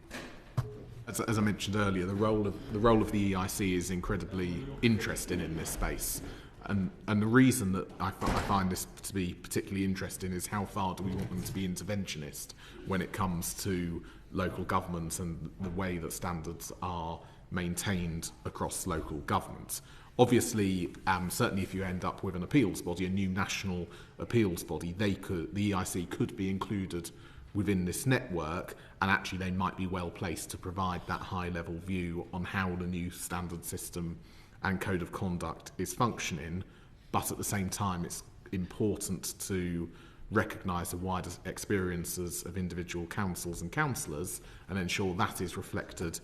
as I mentioned earlier, the role of the EIC is incredibly interesting in this space. And the reason that I find this to be particularly interesting is how far do we want them to be interventionist when it comes to local government and the way that standards are maintained across local government. Obviously, certainly if you end up with an appeals body, a new national appeals body, the EIC could be included within this network, and actually they might be well placed to provide that high-level view on how the new standard system and code of conduct is functioning, but at the same time it's important to recognise the wider experiences of individual councils and councillors and ensure that is reflected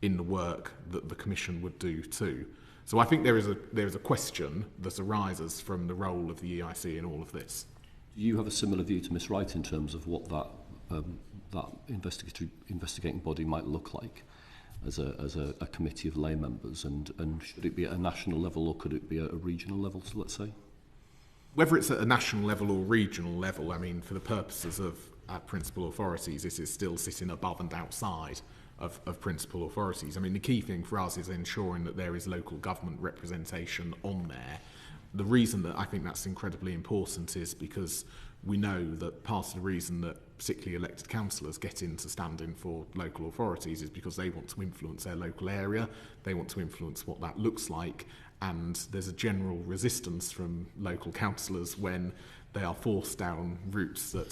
in the work that the Commission would do too. So I think there is a question that arises from the role of the EIC in all of this. Do you have a similar view to Ms Wright in terms of what that investigating body might look like as a committee of lay members, and should it be at a national level or could it be at a regional level, so let's say? Whether it's at a national level or regional level, I mean, for the purposes of principal authorities, it is still sitting above and outside of principal authorities. I mean, the key thing for us is ensuring that there is local government representation on there. The reason that I think that's incredibly important is because we know that part of the reason that particularly elected councillors get into standing for local authorities is because they want to influence their local area, they want to influence what that looks like, and there's a general resistance from local councillors when they are forced down routes that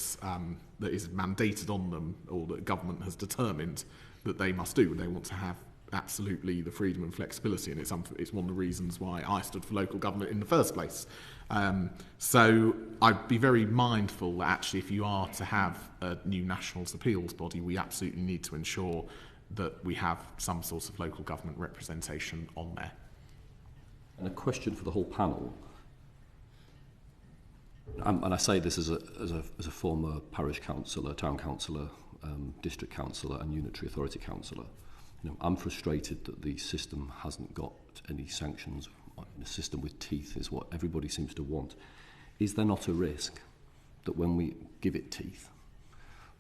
is mandated on them or that government has determined that they must do. They want to have absolutely the freedom and flexibility, and it's one of the reasons why I stood for local government in the first place. So I'd be very mindful that actually if you are to have a new nationals appeals body, we absolutely need to ensure that we have some sort of local government representation on there. And a question for the whole panel, and I say this as a former parish councillor, town councillor, district councillor and unitary authority councillor. I'm frustrated that the system hasn't got any sanctions. A system with teeth is what everybody seems to want. Is there not a risk that when we give it teeth,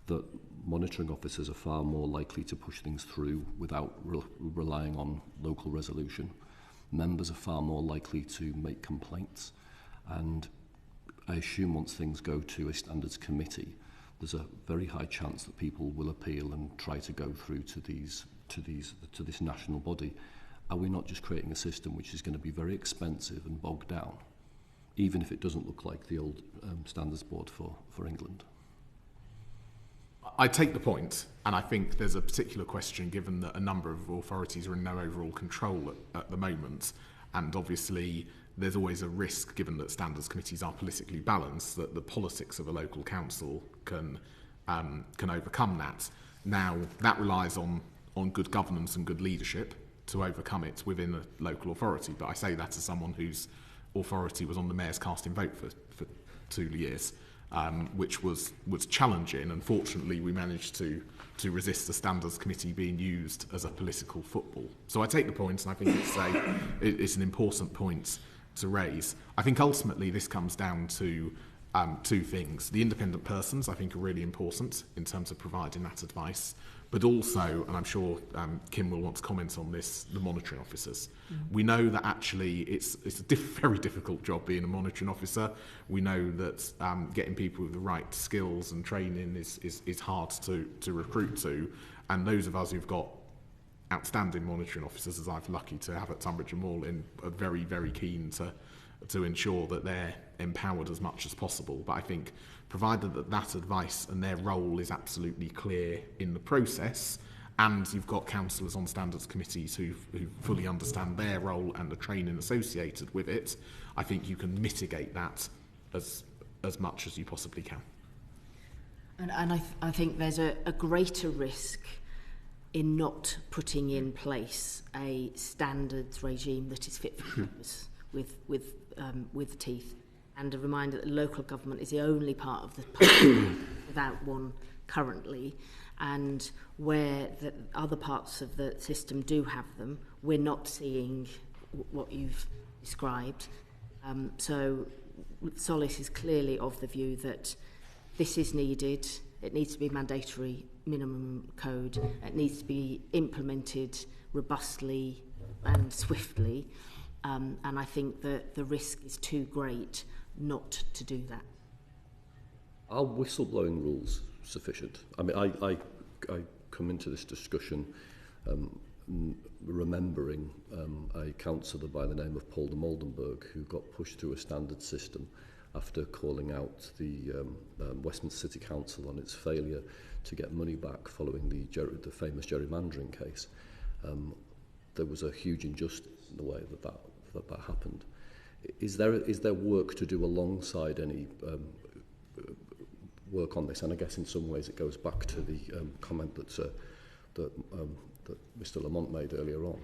that monitoring officers are far more likely to push things through without relying on local resolution? Members are far more likely to make complaints, and I assume once things go to a standards committee, there's a very high chance that people will appeal and try to go through to this national body. Are we not just creating a system which is going to be very expensive and bogged down, even if it doesn't look like the old standards board for England? I take the point, and I think there's a particular question given that a number of authorities are in no overall control at the moment. And obviously, there's always a risk, given that standards committees are politically balanced, that the politics of a local council can overcome that. Now, that relies on good governance and good leadership to overcome it within a local authority. But I say that as someone whose authority was on the mayor's casting vote for 2 years, which was challenging. Unfortunately, we managed to resist the standards committee being used as a political football. So I take the point, and I think it's an important point to raise. I think ultimately this comes down to 2 things. The independent persons, I think, are really important in terms of providing that advice, but also, and I'm sure Kim will want to comment on this, the monitoring officers. We know that actually it's a very difficult job being a monitoring officer. We know that getting people with the right skills and training is hard to recruit to, and those of us who've got outstanding monitoring officers, as I've lucky to have at Tonbridge and Morlin, are very, very keen to ensure that they're empowered as much as possible. But I think provided that advice and their role is absolutely clear in the process, and you've got councillors on standards committees who fully understand their role and the training associated with it, I think you can mitigate that as much as you possibly can. And I think there's a greater risk in not putting in place a standards regime that is fit for purpose with teeth. And a reminder that local government is the only part of the party without one currently, and where the other parts of the system do have them, we're not seeing what you've described. So Solace is clearly of the view that this is needed. It needs to be mandatory minimum code. It needs to be implemented robustly and swiftly. And I think that the risk is too great not to do that. Are whistleblowing rules sufficient? I mean, I come into this discussion remembering a councillor by the name of Paul de Moldenberg who got pushed through a standard system after calling out the Westminster City Council on its failure to get money back following the famous gerrymandering case. There was a huge injustice in the way that happened. Is there work to do alongside any work on this? And I guess in some ways it goes back to the comment that Mr. Lamont made earlier on,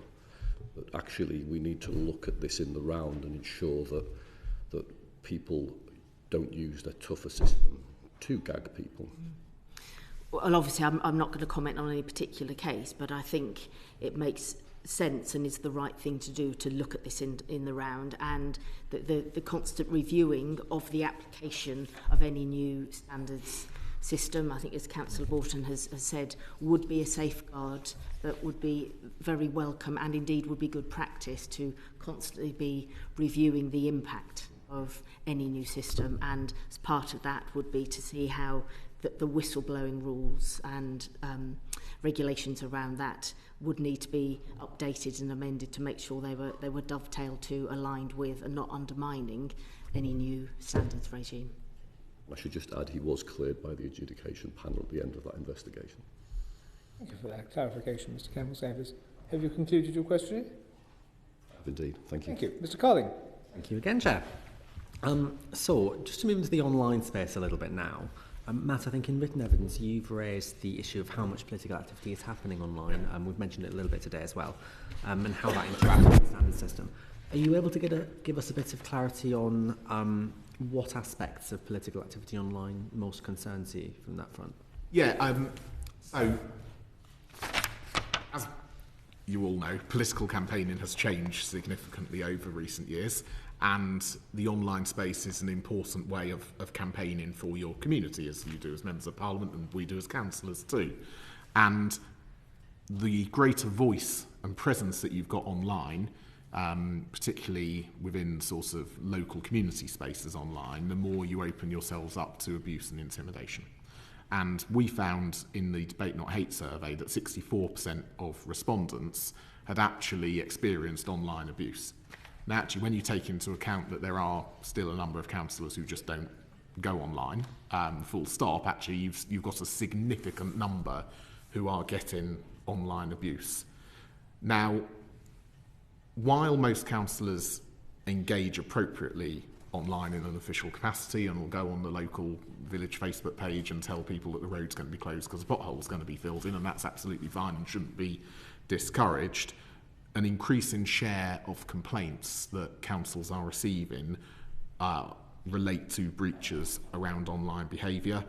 that actually we need to look at this in the round and ensure that people don't use the tougher system to gag people. Well, obviously I'm not going to comment on any particular case, but I think it makes sense and is the right thing to do to look at this in the round, and the constant reviewing of the application of any new standards system, I think as Councillor Boughton has said, would be a safeguard that would be very welcome and indeed would be good practice to constantly be reviewing the impact of any new system, and as part of that would be to see how the whistleblowing rules and regulations around that would need to be updated and amended to make sure they were dovetailed to, aligned with, and not undermining any new standards regime. I should just add he was cleared by the adjudication panel at the end of that investigation. Thank you for that clarification, Mr. Campbell-Savers. Have you concluded your questioning? I have indeed. Thank you. Thank you. Mr. Carling. Thank you again, Chair. So, just to move into the online space a little bit now, Matt, I think in written evidence you've raised the issue of how much political activity is happening online, and we've mentioned it a little bit today as well, and how that interacts with the standard system. Are you able to give us a bit of clarity on what aspects of political activity online most concerns you from that front? Yeah, so as you all know, political campaigning has changed significantly over recent years, and the online space is an important way of campaigning for your community, as you do as members of Parliament and we do as councillors too. And the greater voice and presence that you've got online, particularly within sort of local community spaces online, the more you open yourselves up to abuse and intimidation. And we found in the Debate Not Hate survey that 64% of respondents had actually experienced online abuse. Now, actually, when you take into account that there are still a number of councillors who just don't go online, full stop, actually you've got a significant number who are getting online abuse. Now, while most councillors engage appropriately online in an official capacity and will go on the local village Facebook page and tell people that the road's going to be closed because a pothole's going to be filled in, and that's absolutely fine and shouldn't be discouraged, an increasing share of complaints that councils are receiving relate to breaches around online behaviour,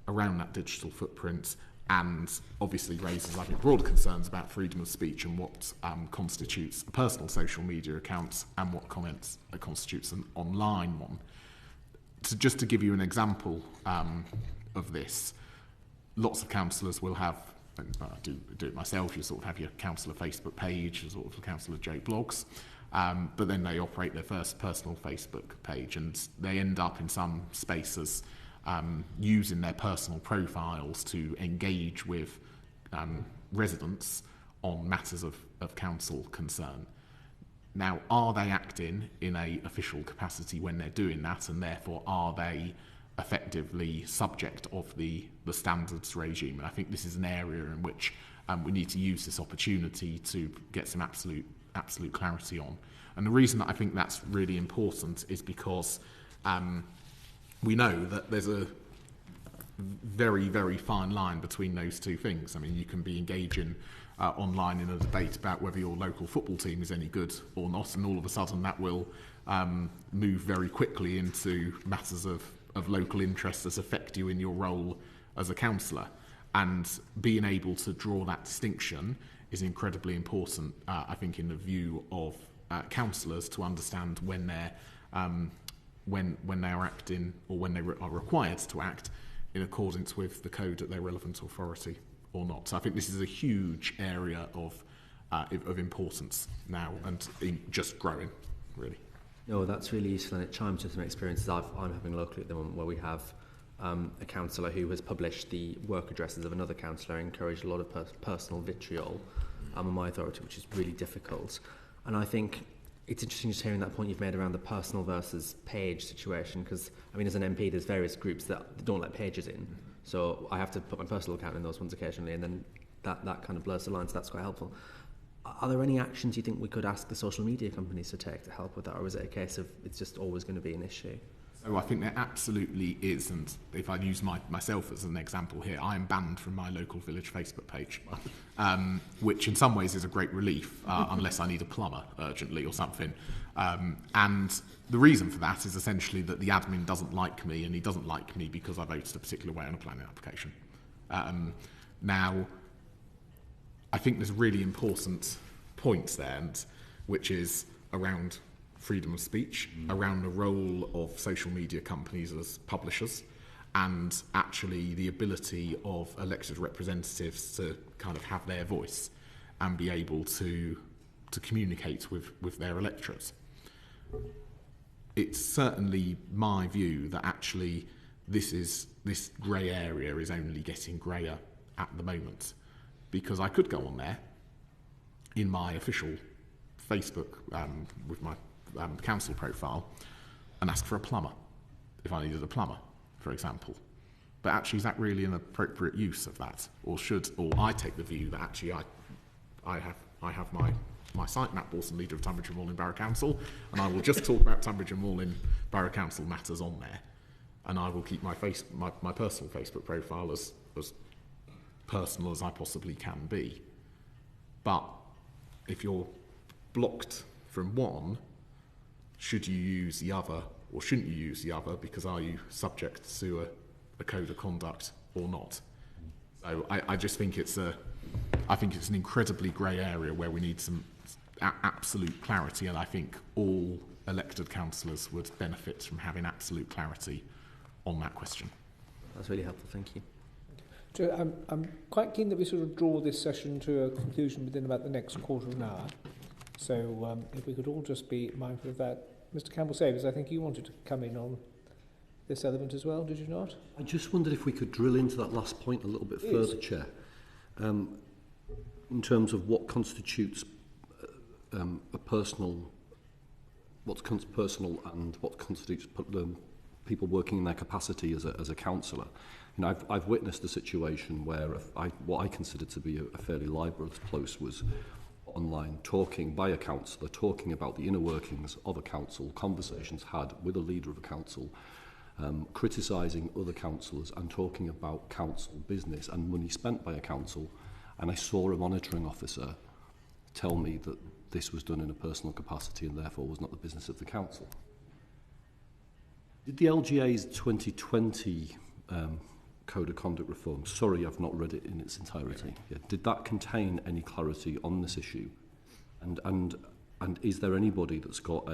around that digital footprint, and obviously raises, I think, broader concerns about freedom of speech and what constitutes a personal social media account and what constitutes an online one. So just to give you an example of this, lots of councillors will have, and I do it myself, you sort of have your councillor Facebook page, you sort of councillor Joe blogs, but then they operate their first personal Facebook page and they end up in some spaces using their personal profiles to engage with residents on matters of council concern. Now, are they acting in an official capacity when they're doing that, and therefore are they effectively subject of the standards regime? And I think this is an area in which we need to use this opportunity to get some absolute clarity on. And the reason that I think that's really important is because we know that there's a very, very fine line between those two things. I mean, you can be engaging online in a debate about whether your local football team is any good or not, and all of a sudden that will move very quickly into matters of local interest that affect you in your role as a councillor. And being able to draw that distinction is incredibly important, I think, in the view of councillors to understand when they're when they are acting, or when they are required to act in accordance with the code at their relevant authority or not. So I think this is a huge area of importance now, and just growing, really. No, that's really useful, and it chimes with some experiences I'm having locally at the moment, where we have a councillor who has published the work addresses of another councillor, encouraged a lot of personal vitriol on my authority, which is really difficult. And I think it's interesting just hearing that point you've made around the personal versus page situation, because, I mean, as an MP, there's various groups that don't let pages in. So I have to put my personal account in those ones occasionally, and then that kind of blurs the line, so that's quite helpful. Are there any actions you think we could ask the social media companies to take to help with that, or is it a case of it's just always going to be an issue? So I think there absolutely is, and if I use myself as an example here, I am banned from my local village Facebook page, which in some ways is a great relief, unless I need a plumber urgently or something. And the reason for that is essentially that the admin doesn't like me, and he doesn't like me because I voted a particular way on a planning application. Now, I think there's a really important point there, which is around freedom of speech, around the role of social media companies as publishers, and actually the ability of elected representatives to kind of have their voice and be able to communicate with their electorates. It's certainly my view that actually this grey area is only getting greyer at the moment, because I could go on there in my official Facebook with my council profile and ask for a plumber if I needed a plumber, for example. But actually, is that really an appropriate use of that, or I take the view that actually I have my site map, Boughton, leader of Tonbridge and Morlin Borough Council, and I will just talk about Tonbridge and Morlin Borough Council matters on there, and I will keep my personal Facebook profile as personal as I possibly can be. But if you're blocked from one, should you use the other, or shouldn't you use the other? Because are you subject to a code of conduct or not? So I just think it's an incredibly grey area where we need some absolute clarity, and I think all elected councillors would benefit from having absolute clarity on that question. That's really helpful, thank you. So I'm quite keen that we sort of draw this session to a conclusion within about the next quarter of an hour. So if we could all just be mindful of that. Mr. Campbell-Savers, I think you wanted to come in on this element as well, did you not? I just wondered if we could drill into that last point a little bit further, Chair, in terms of what constitutes what's personal and what constitutes people working in their capacity as a councillor. You know, I've witnessed a situation where what I considered to be a fairly libelous post was online talking by a councillor, talking about the inner workings of a council, conversations had with a leader of a council, criticising other councillors and talking about council business and money spent by a council, and I saw a monitoring officer tell me that this was done in a personal capacity and therefore was not the business of the council. Did the LGA's 2020 Code of Conduct reform, sorry I've not read it in its entirety, did that contain any clarity on this issue? And is there anybody that's got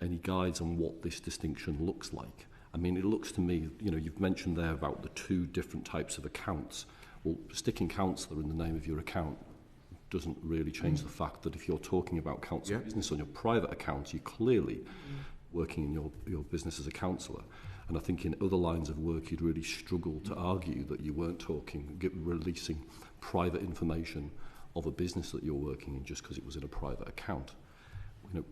any guides on what this distinction looks like? I mean, it looks to me, you know, you've mentioned there about the two different types of accounts. Well, sticking councillor in the name of your account doesn't really change the fact that if you're talking about council business on your private account, you're clearly working in your business as a councillor. And I think in other lines of work, you'd really struggle to argue that you weren't releasing private information of a business that you're working in just because it was in a private account. You know,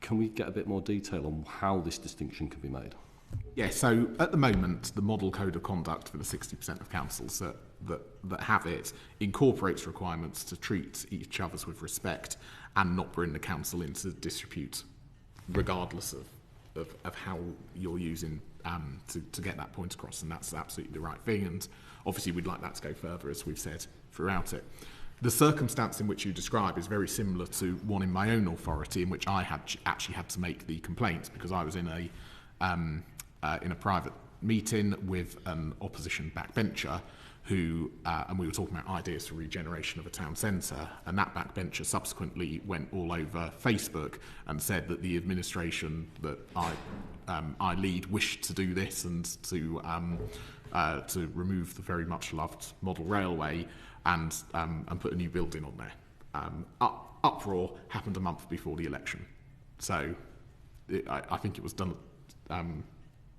can we get a bit more detail on how this distinction can be made? Yeah, so at the moment, the model code of conduct for the 60% of councils that have it incorporates requirements to treat each other's with respect and not bring the council into disrepute, regardless of how you're using to get that point across, and that's absolutely the right thing, and obviously we'd like that to go further, as we've said throughout it. The circumstance in which you describe is very similar to one in my own authority, in which I actually had to make the complaint because I was in a private meeting with an opposition backbencher who, and we were talking about ideas for regeneration of a town centre, and that backbencher subsequently went all over Facebook and said that the administration that I lead wished to do this and to remove the very much loved model railway and put a new building on there. Uproar happened a month before the election, so I think it was done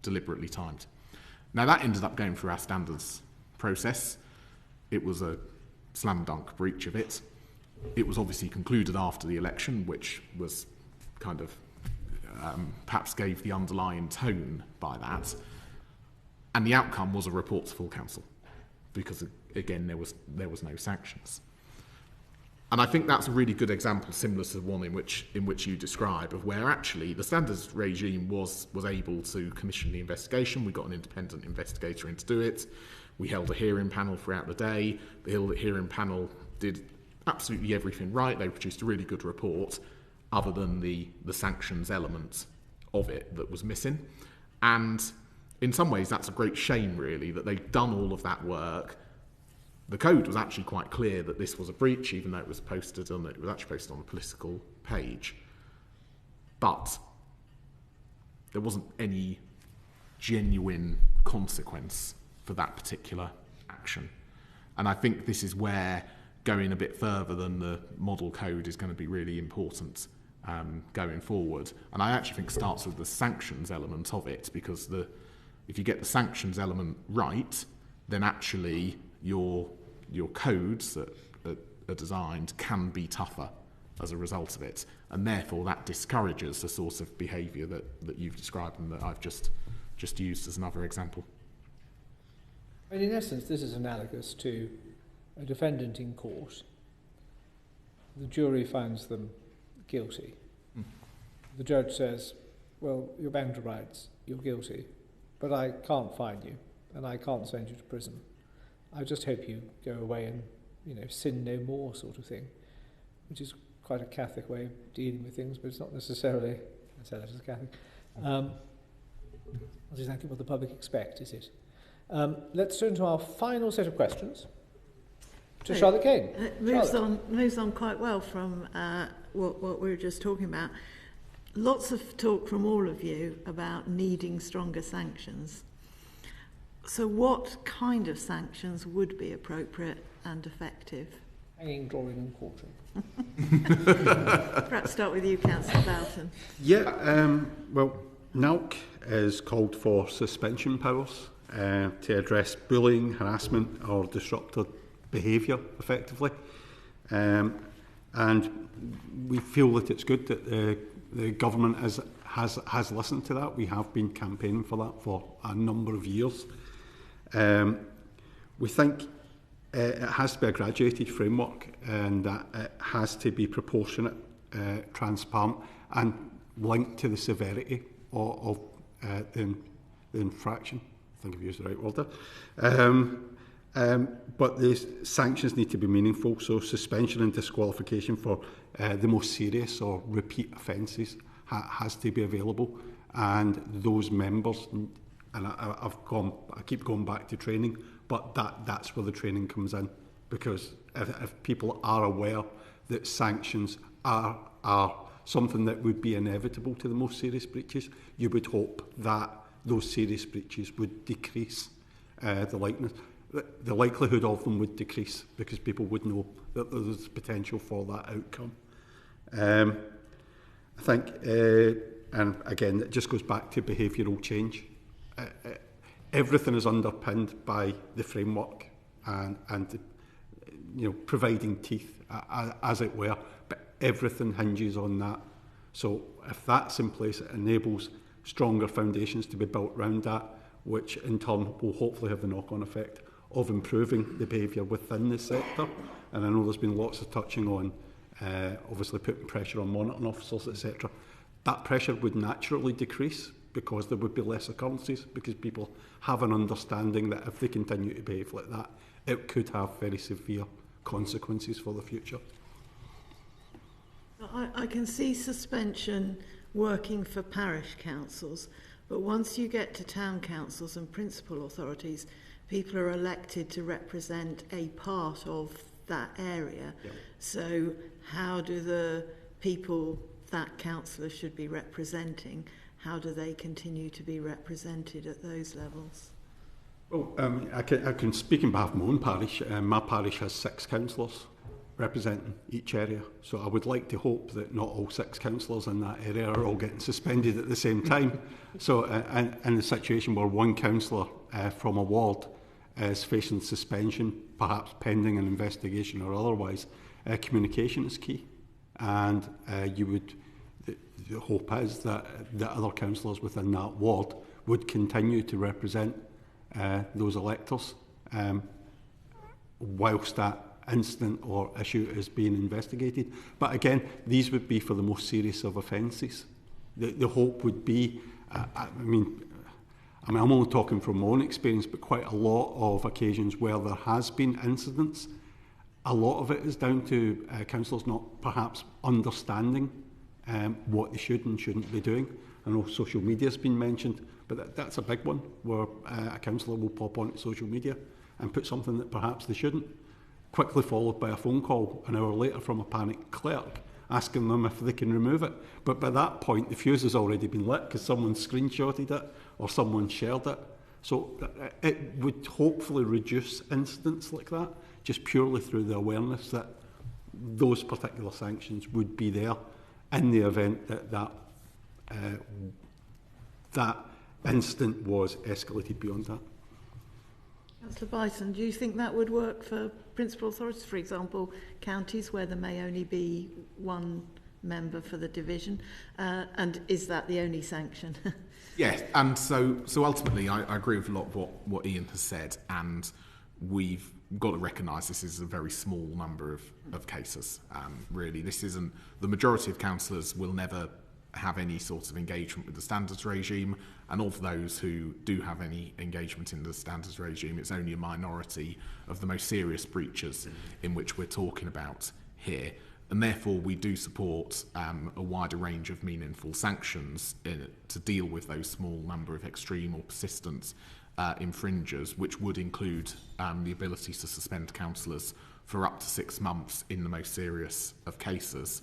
deliberately timed. Now that ended up going through our standards process. It was a slam dunk breach of it. It was obviously concluded after the election, which was kind of perhaps gave the underlying tone by that. And the outcome was a report to full council, because again there was no sanctions. And I think that's a really good example, similar to the one in which you describe, of where actually the standards regime was able to commission the investigation. We got an independent investigator in to do it. We held a hearing panel throughout the day. The hearing panel did absolutely everything right. They produced a really good report, other than the sanctions element of it that was missing. And in some ways, that's a great shame, really, that they've done all of that work. The code was actually quite clear that this was a breach, even though it was actually posted on a political page. But there wasn't any genuine consequence for that particular action. And I think this is where going a bit further than the model code is going to be really important going forward. And I actually think it starts with the sanctions element of it, because if you get the sanctions element right, then actually your codes that are designed can be tougher as a result of it, and therefore that discourages the sort of behaviour that you've described and that I've just used as another example. And in essence, this is analogous to a defendant in court. The jury finds them guilty. The judge says, well, you're bound to rights, you're guilty, but I can't fine you and I can't send you to prison. I just hope you go away and, sin no more, sort of thing, which is quite a Catholic way of dealing with things, but it's not necessarily, I say that as a Catholic, not exactly what the public expect, is it? Let's turn to our final set of questions to Charlotte Kane. It moves on quite well from what we were just talking about. Lots of talk from all of you about needing stronger sanctions. So what kind of sanctions would be appropriate and effective? Hanging, drawing and quartering. Perhaps start with you, Councillor Boughton. Yeah, well, NALC has called for suspension powers to address bullying, harassment or disruptive behaviour effectively. And we feel that it's good that the government has listened to that. We have been campaigning for that for a number of years. We think It has to be a graduated framework, and that it has to be proportionate, transparent, and linked to the severity of the infraction. I think I've used the right word there. But the sanctions need to be meaningful, so suspension and disqualification for the most serious or repeat offences has to be available, and those members, and I keep going back to training, but that's where the training comes in, because if people are aware that sanctions are something that would be inevitable to the most serious breaches, you would hope that those serious breaches would decrease the likelihood of them would decrease, because people would know that there's potential for that outcome. I think, and again, it just goes back to behavioural change. Everything is underpinned by the framework and providing teeth, as it were, but everything hinges on that. So if that's in place, it enables stronger foundations to be built around that, which in turn will hopefully have the knock-on effect of improving the behaviour within the sector. And I know there's been lots of touching on obviously putting pressure on monitoring officers, etc. That pressure would naturally decrease because there would be less occurrences, because people have an understanding that if they continue to behave like that, it could have very severe consequences for the future. I can see suspension working for parish councils, but once you get to town councils and principal authorities, people are elected to represent a part of that area. Yep. So how do the people that councillor should be representing, how do they continue to be represented at those levels? Well, I can speak on behalf of my own parish. My parish has 6 councillors representing each area. So I would like to hope that not all 6 councillors in that area are all getting suspended at the same time. So in the situation where one councillor from a ward is facing suspension, perhaps pending an investigation or otherwise, communication is key. And the hope is that the other councillors within that ward would continue to represent those electors whilst that incident or issue is being investigated. But again, these would be for the most serious of offences. The hope would be, I'm only talking from my own experience, but quite a lot of occasions where there has been incidents, a lot of it is down to councillors not perhaps understanding what they should and shouldn't be doing. I know social media has been mentioned, but that's a big one, where a councillor will pop onto social media and put something that perhaps they shouldn't, quickly followed by a phone call an hour later from a panicked clerk asking them if they can remove it. But by that point, the fuse has already been lit because someone screenshotted it or someone shared it. So it would hopefully reduce incidents like that, just purely through the awareness that those particular sanctions would be there in the event that incident was escalated beyond that. Councillor Boughton, do you think that would work for principal authorities, for example, counties where there may only be one member for the division? And is that the only sanction? Yes, and so ultimately I agree with a lot of what Iain has said, and we've got to recognise this is a very small number of cases. Really, this isn't, the majority of councillors will never have any sort of engagement with the standards regime, and of those who do have any engagement in the standards regime, it's only a minority of the most serious breaches in which we're talking about here. And therefore we do support a wider range of meaningful sanctions to deal with those small number of extreme or persistent infringers, which would include the ability to suspend councillors for up to 6 months in the most serious of cases.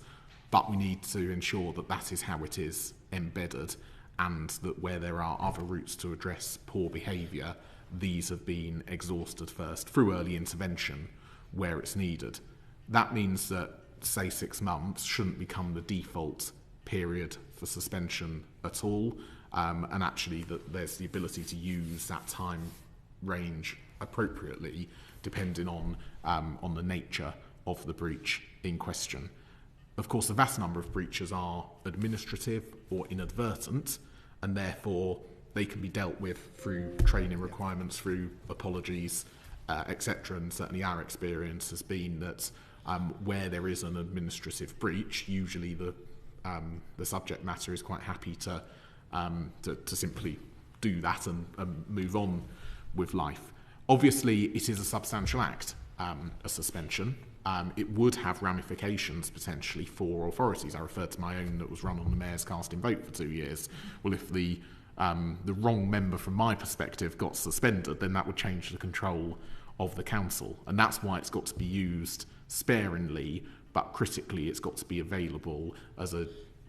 But we need to ensure that that is how it is embedded, and that where there are other routes to address poor behaviour, these have been exhausted first through early intervention where it's needed. That means that, say, 6 months shouldn't become the default period for suspension at all, and actually that there's the ability to use that time range appropriately depending on the nature of the breach in question. Of course, the vast number of breaches are administrative or inadvertent, and therefore they can be dealt with through training requirements, through apologies, etc. And certainly our experience has been that where there is an administrative breach, usually the subject matter is quite happy to simply do that and move on with life. Obviously, it is a substantial act, a suspension. It would have ramifications potentially for authorities. I referred to my own that was run on the mayor's casting vote for 2 years. Well, if the wrong member from my perspective got suspended, then that would change the control of the council. And that's why it's got to be used sparingly, but critically it's got to be available as a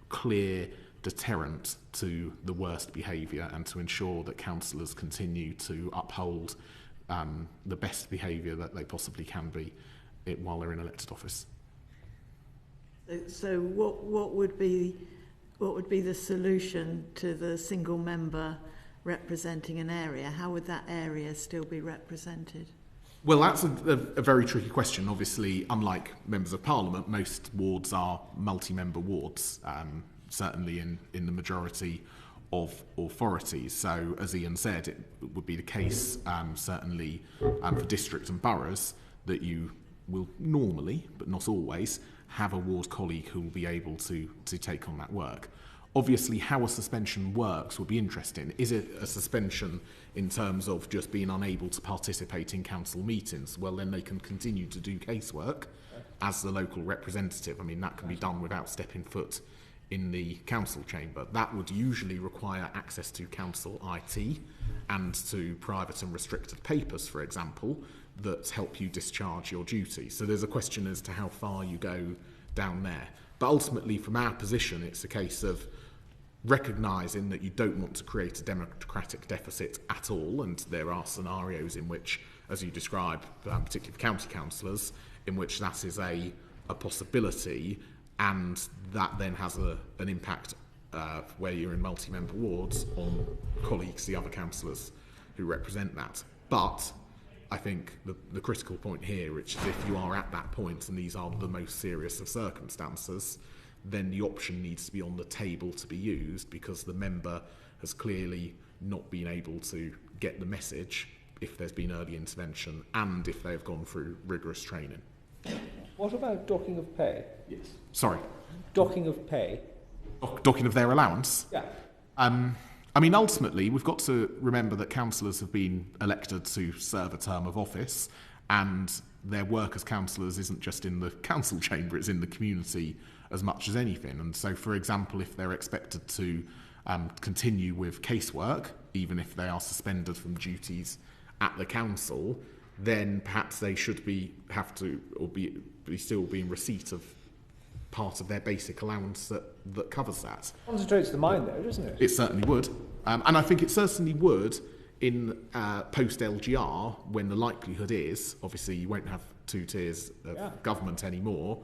clear deterrent to the worst behaviour and to ensure that councillors continue to uphold the best behaviour that they possibly can be while they're in elected office. So what would be the solution to the single member representing an area? How would that area still be represented? Well, that's a very tricky question. Obviously, unlike members of parliament, most wards are multi-member wards, certainly in the majority of authorities. So, as Iain said, it would be the case, certainly for districts and boroughs, that you will normally, but not always, have a ward colleague who will be able to take on that work. Obviously, how a suspension works would be interesting. Is it a suspension in terms of just being unable to participate in council meetings? Well, then they can continue to do casework as the local representative. I mean, that can be done without stepping foot in the council chamber. That would usually require access to council IT and to private and restricted papers, for example, that help you discharge your duty. So there's a question as to how far you go down there. But ultimately, from our position, it's a case of recognising that you don't want to create a democratic deficit at all, and there are scenarios in which, as you describe, particularly for county councillors, in which that is a possibility, and that then has an impact where you're in multi-member wards on colleagues, the other councillors who represent that. But I think the critical point here, which is if you are at that point and these are the most serious of circumstances, then the option needs to be on the table to be used, because the member has clearly not been able to get the message if there's been early intervention and if they've gone through rigorous training. What about docking of pay? Yes. Sorry? Docking of pay? Docking of their allowance? Yeah. I mean, ultimately, we've got to remember that councillors have been elected to serve a term of office, and their work as councillors isn't just in the council chamber, it's in the community as much as anything. And so, for example, if they're expected to continue with casework, even if they are suspended from duties at the council, then perhaps they should be still be in receipt of part of their basic allowance that covers that. Concentrates the mind there, doesn't it? It certainly would. And I think it certainly would in post-LGR, when the likelihood is, obviously you won't have two tiers of government anymore,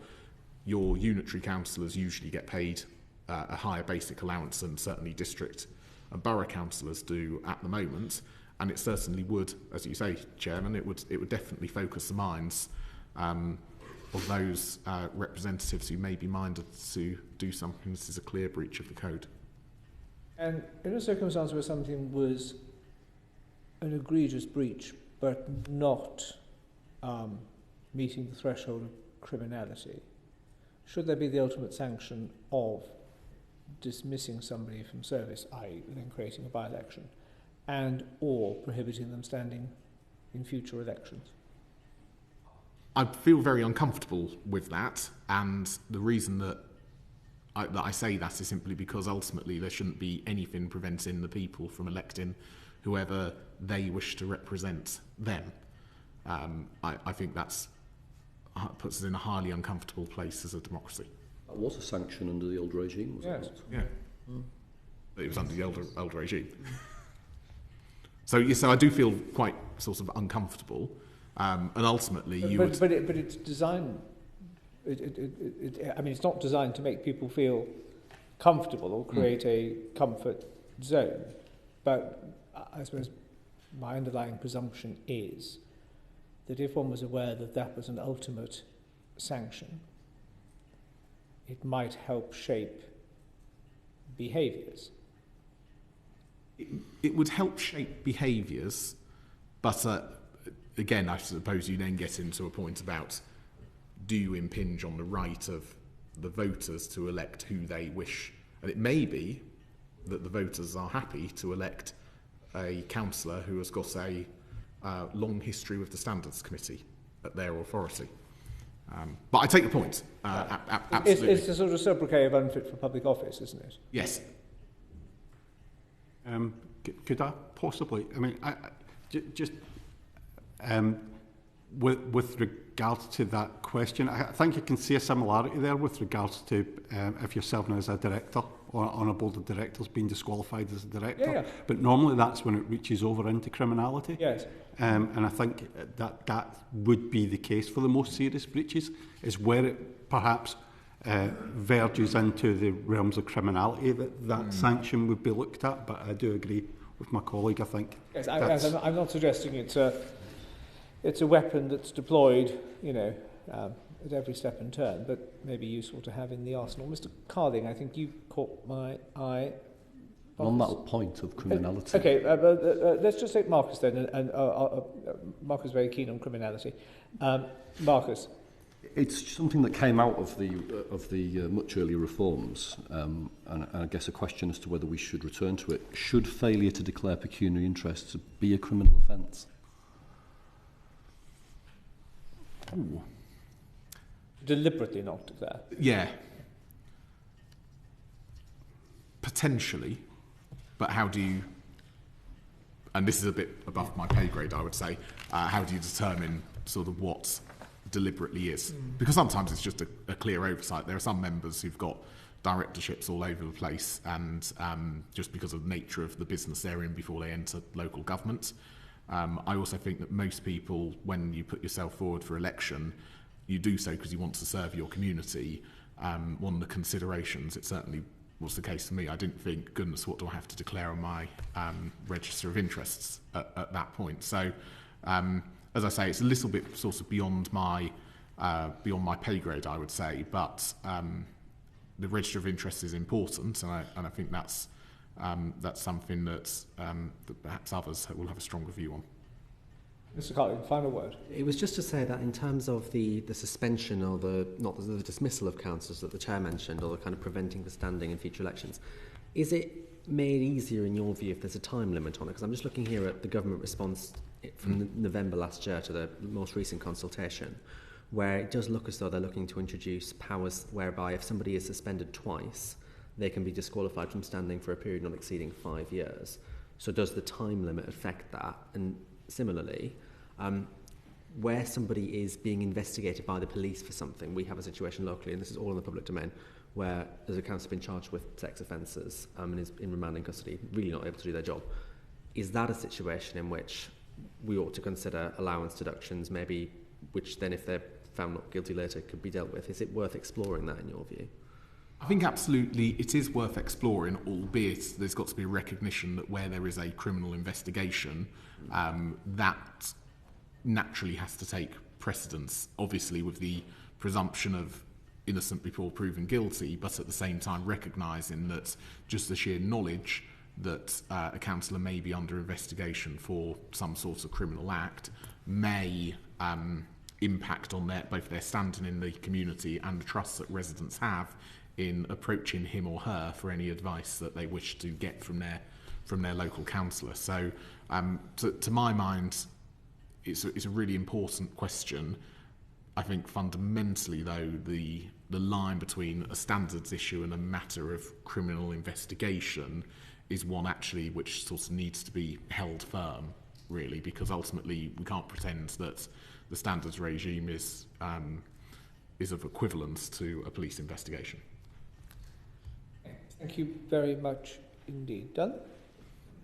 your unitary councillors usually get paid a higher basic allowance than certainly district and borough councillors do at the moment. And it certainly would, as you say, Chairman, it would definitely focus the minds of those representatives who may be minded to do something. This is a clear breach of the code. And in a circumstance where something was an egregious breach but not meeting the threshold of criminality, should there be the ultimate sanction of dismissing somebody from service, i.e. then creating a by-election, and or prohibiting them standing in future elections? I feel very uncomfortable with that, and the reason that I say that is simply because ultimately there shouldn't be anything preventing the people from electing whoever they wish to represent them. I think that's puts us in a highly uncomfortable place as a democracy. That was a sanction under the old regime, was it not? Yeah. It was under the old regime. So I do feel quite sort of uncomfortable, and ultimately but it's designed. I mean, it's not designed to make people feel comfortable or create a comfort zone. But I suppose my underlying presumption is that if one was aware that that was an ultimate sanction, it might help shape behaviours. It would help shape behaviours, but again, I suppose you then get into a point about, do you impinge on the right of the voters to elect who they wish? And it may be that the voters are happy to elect a councillor who has got a long history with the Standards Committee at their authority. But I take your point. Absolutely. It's a sort of sobriquet of unfit for public office, isn't it? Yes. Could I possibly? I mean, just with regards to that question, I think you can see a similarity there with regards to if you're serving as a director or on a board of directors being disqualified as a director. Yeah. But normally that's when it reaches over into criminality. Yes. And I think that would be the case for the most serious breaches, is where it perhaps verges into the realms of criminality that sanction would be looked at. But I do agree with my colleague. I think. Yes, I'm not suggesting it's a weapon that's deployed, at every step and turn, but maybe useful to have in the arsenal. Mr. Carling, I think you caught my eye. On that point of criminality. Okay, let's just take Marcus then, and Marcus is very keen on criminality. Marcus. It's something that came out of the much earlier reforms, and I guess a question as to whether we should return to it. Should failure to declare pecuniary interests be a criminal offence? Ooh. Deliberately not declare? Yeah. Potentially. But how do you, and this is a bit above my pay grade, I would say, how do you determine sort of what deliberately is? Because sometimes it's just a clear oversight. There are some members who've got directorships all over the place, and just because of the nature of the business they're in before they enter local government. I also think that most people, when you put yourself forward for election, you do so because you want to serve your community. One of the considerations, it certainly was the case for me. I didn't think, goodness, what do I have to declare on my register of interests at that point? So, as I say, it's a little bit sort of beyond my pay grade, I would say. But the register of interests is important, and I think that's something that perhaps others will have a stronger view on. Mr. Carling, final word. It was just to say that in terms of the suspension or the dismissal of councillors that the Chair mentioned, or the kind of preventing the standing in future elections, is it made easier in your view if there's a time limit on it? Because I'm just looking here at the government response from November last year to the most recent consultation, where it does look as though they're looking to introduce powers whereby if somebody is suspended twice, they can be disqualified from standing for a period not exceeding 5 years. So does the time limit affect that? And similarly, where somebody is being investigated by the police for something, we have a situation locally, and this is all in the public domain, where there's a councillor been charged with sex offences and is in remand in custody, really not able to do their job. Is that a situation in which we ought to consider allowance deductions, maybe, which then if they're found not guilty later could be dealt with? Is it worth exploring that in your view? I think absolutely it is worth exploring, albeit there's got to be a recognition that where there is a criminal investigation, that naturally has to take precedence, obviously with the presumption of innocent before proven guilty, but at the same time recognising that just the sheer knowledge that a councillor may be under investigation for some sort of criminal act may impact on both their standing in the community and the trust that residents have in approaching him or her for any advice that they wish to get from their local councillor. So to my mind, it's a really important question. I think fundamentally, though, the line between a standards issue and a matter of criminal investigation is one actually which sort of needs to be held firm, really, because ultimately we can't pretend that the standards regime is of equivalence to a police investigation. Thank you very much indeed. Done?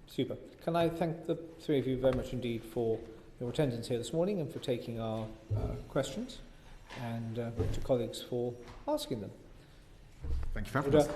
Super. Can I thank the three of you very much indeed for your attendance here this morning and for taking our questions, and to colleagues for asking them. Thank you for having us.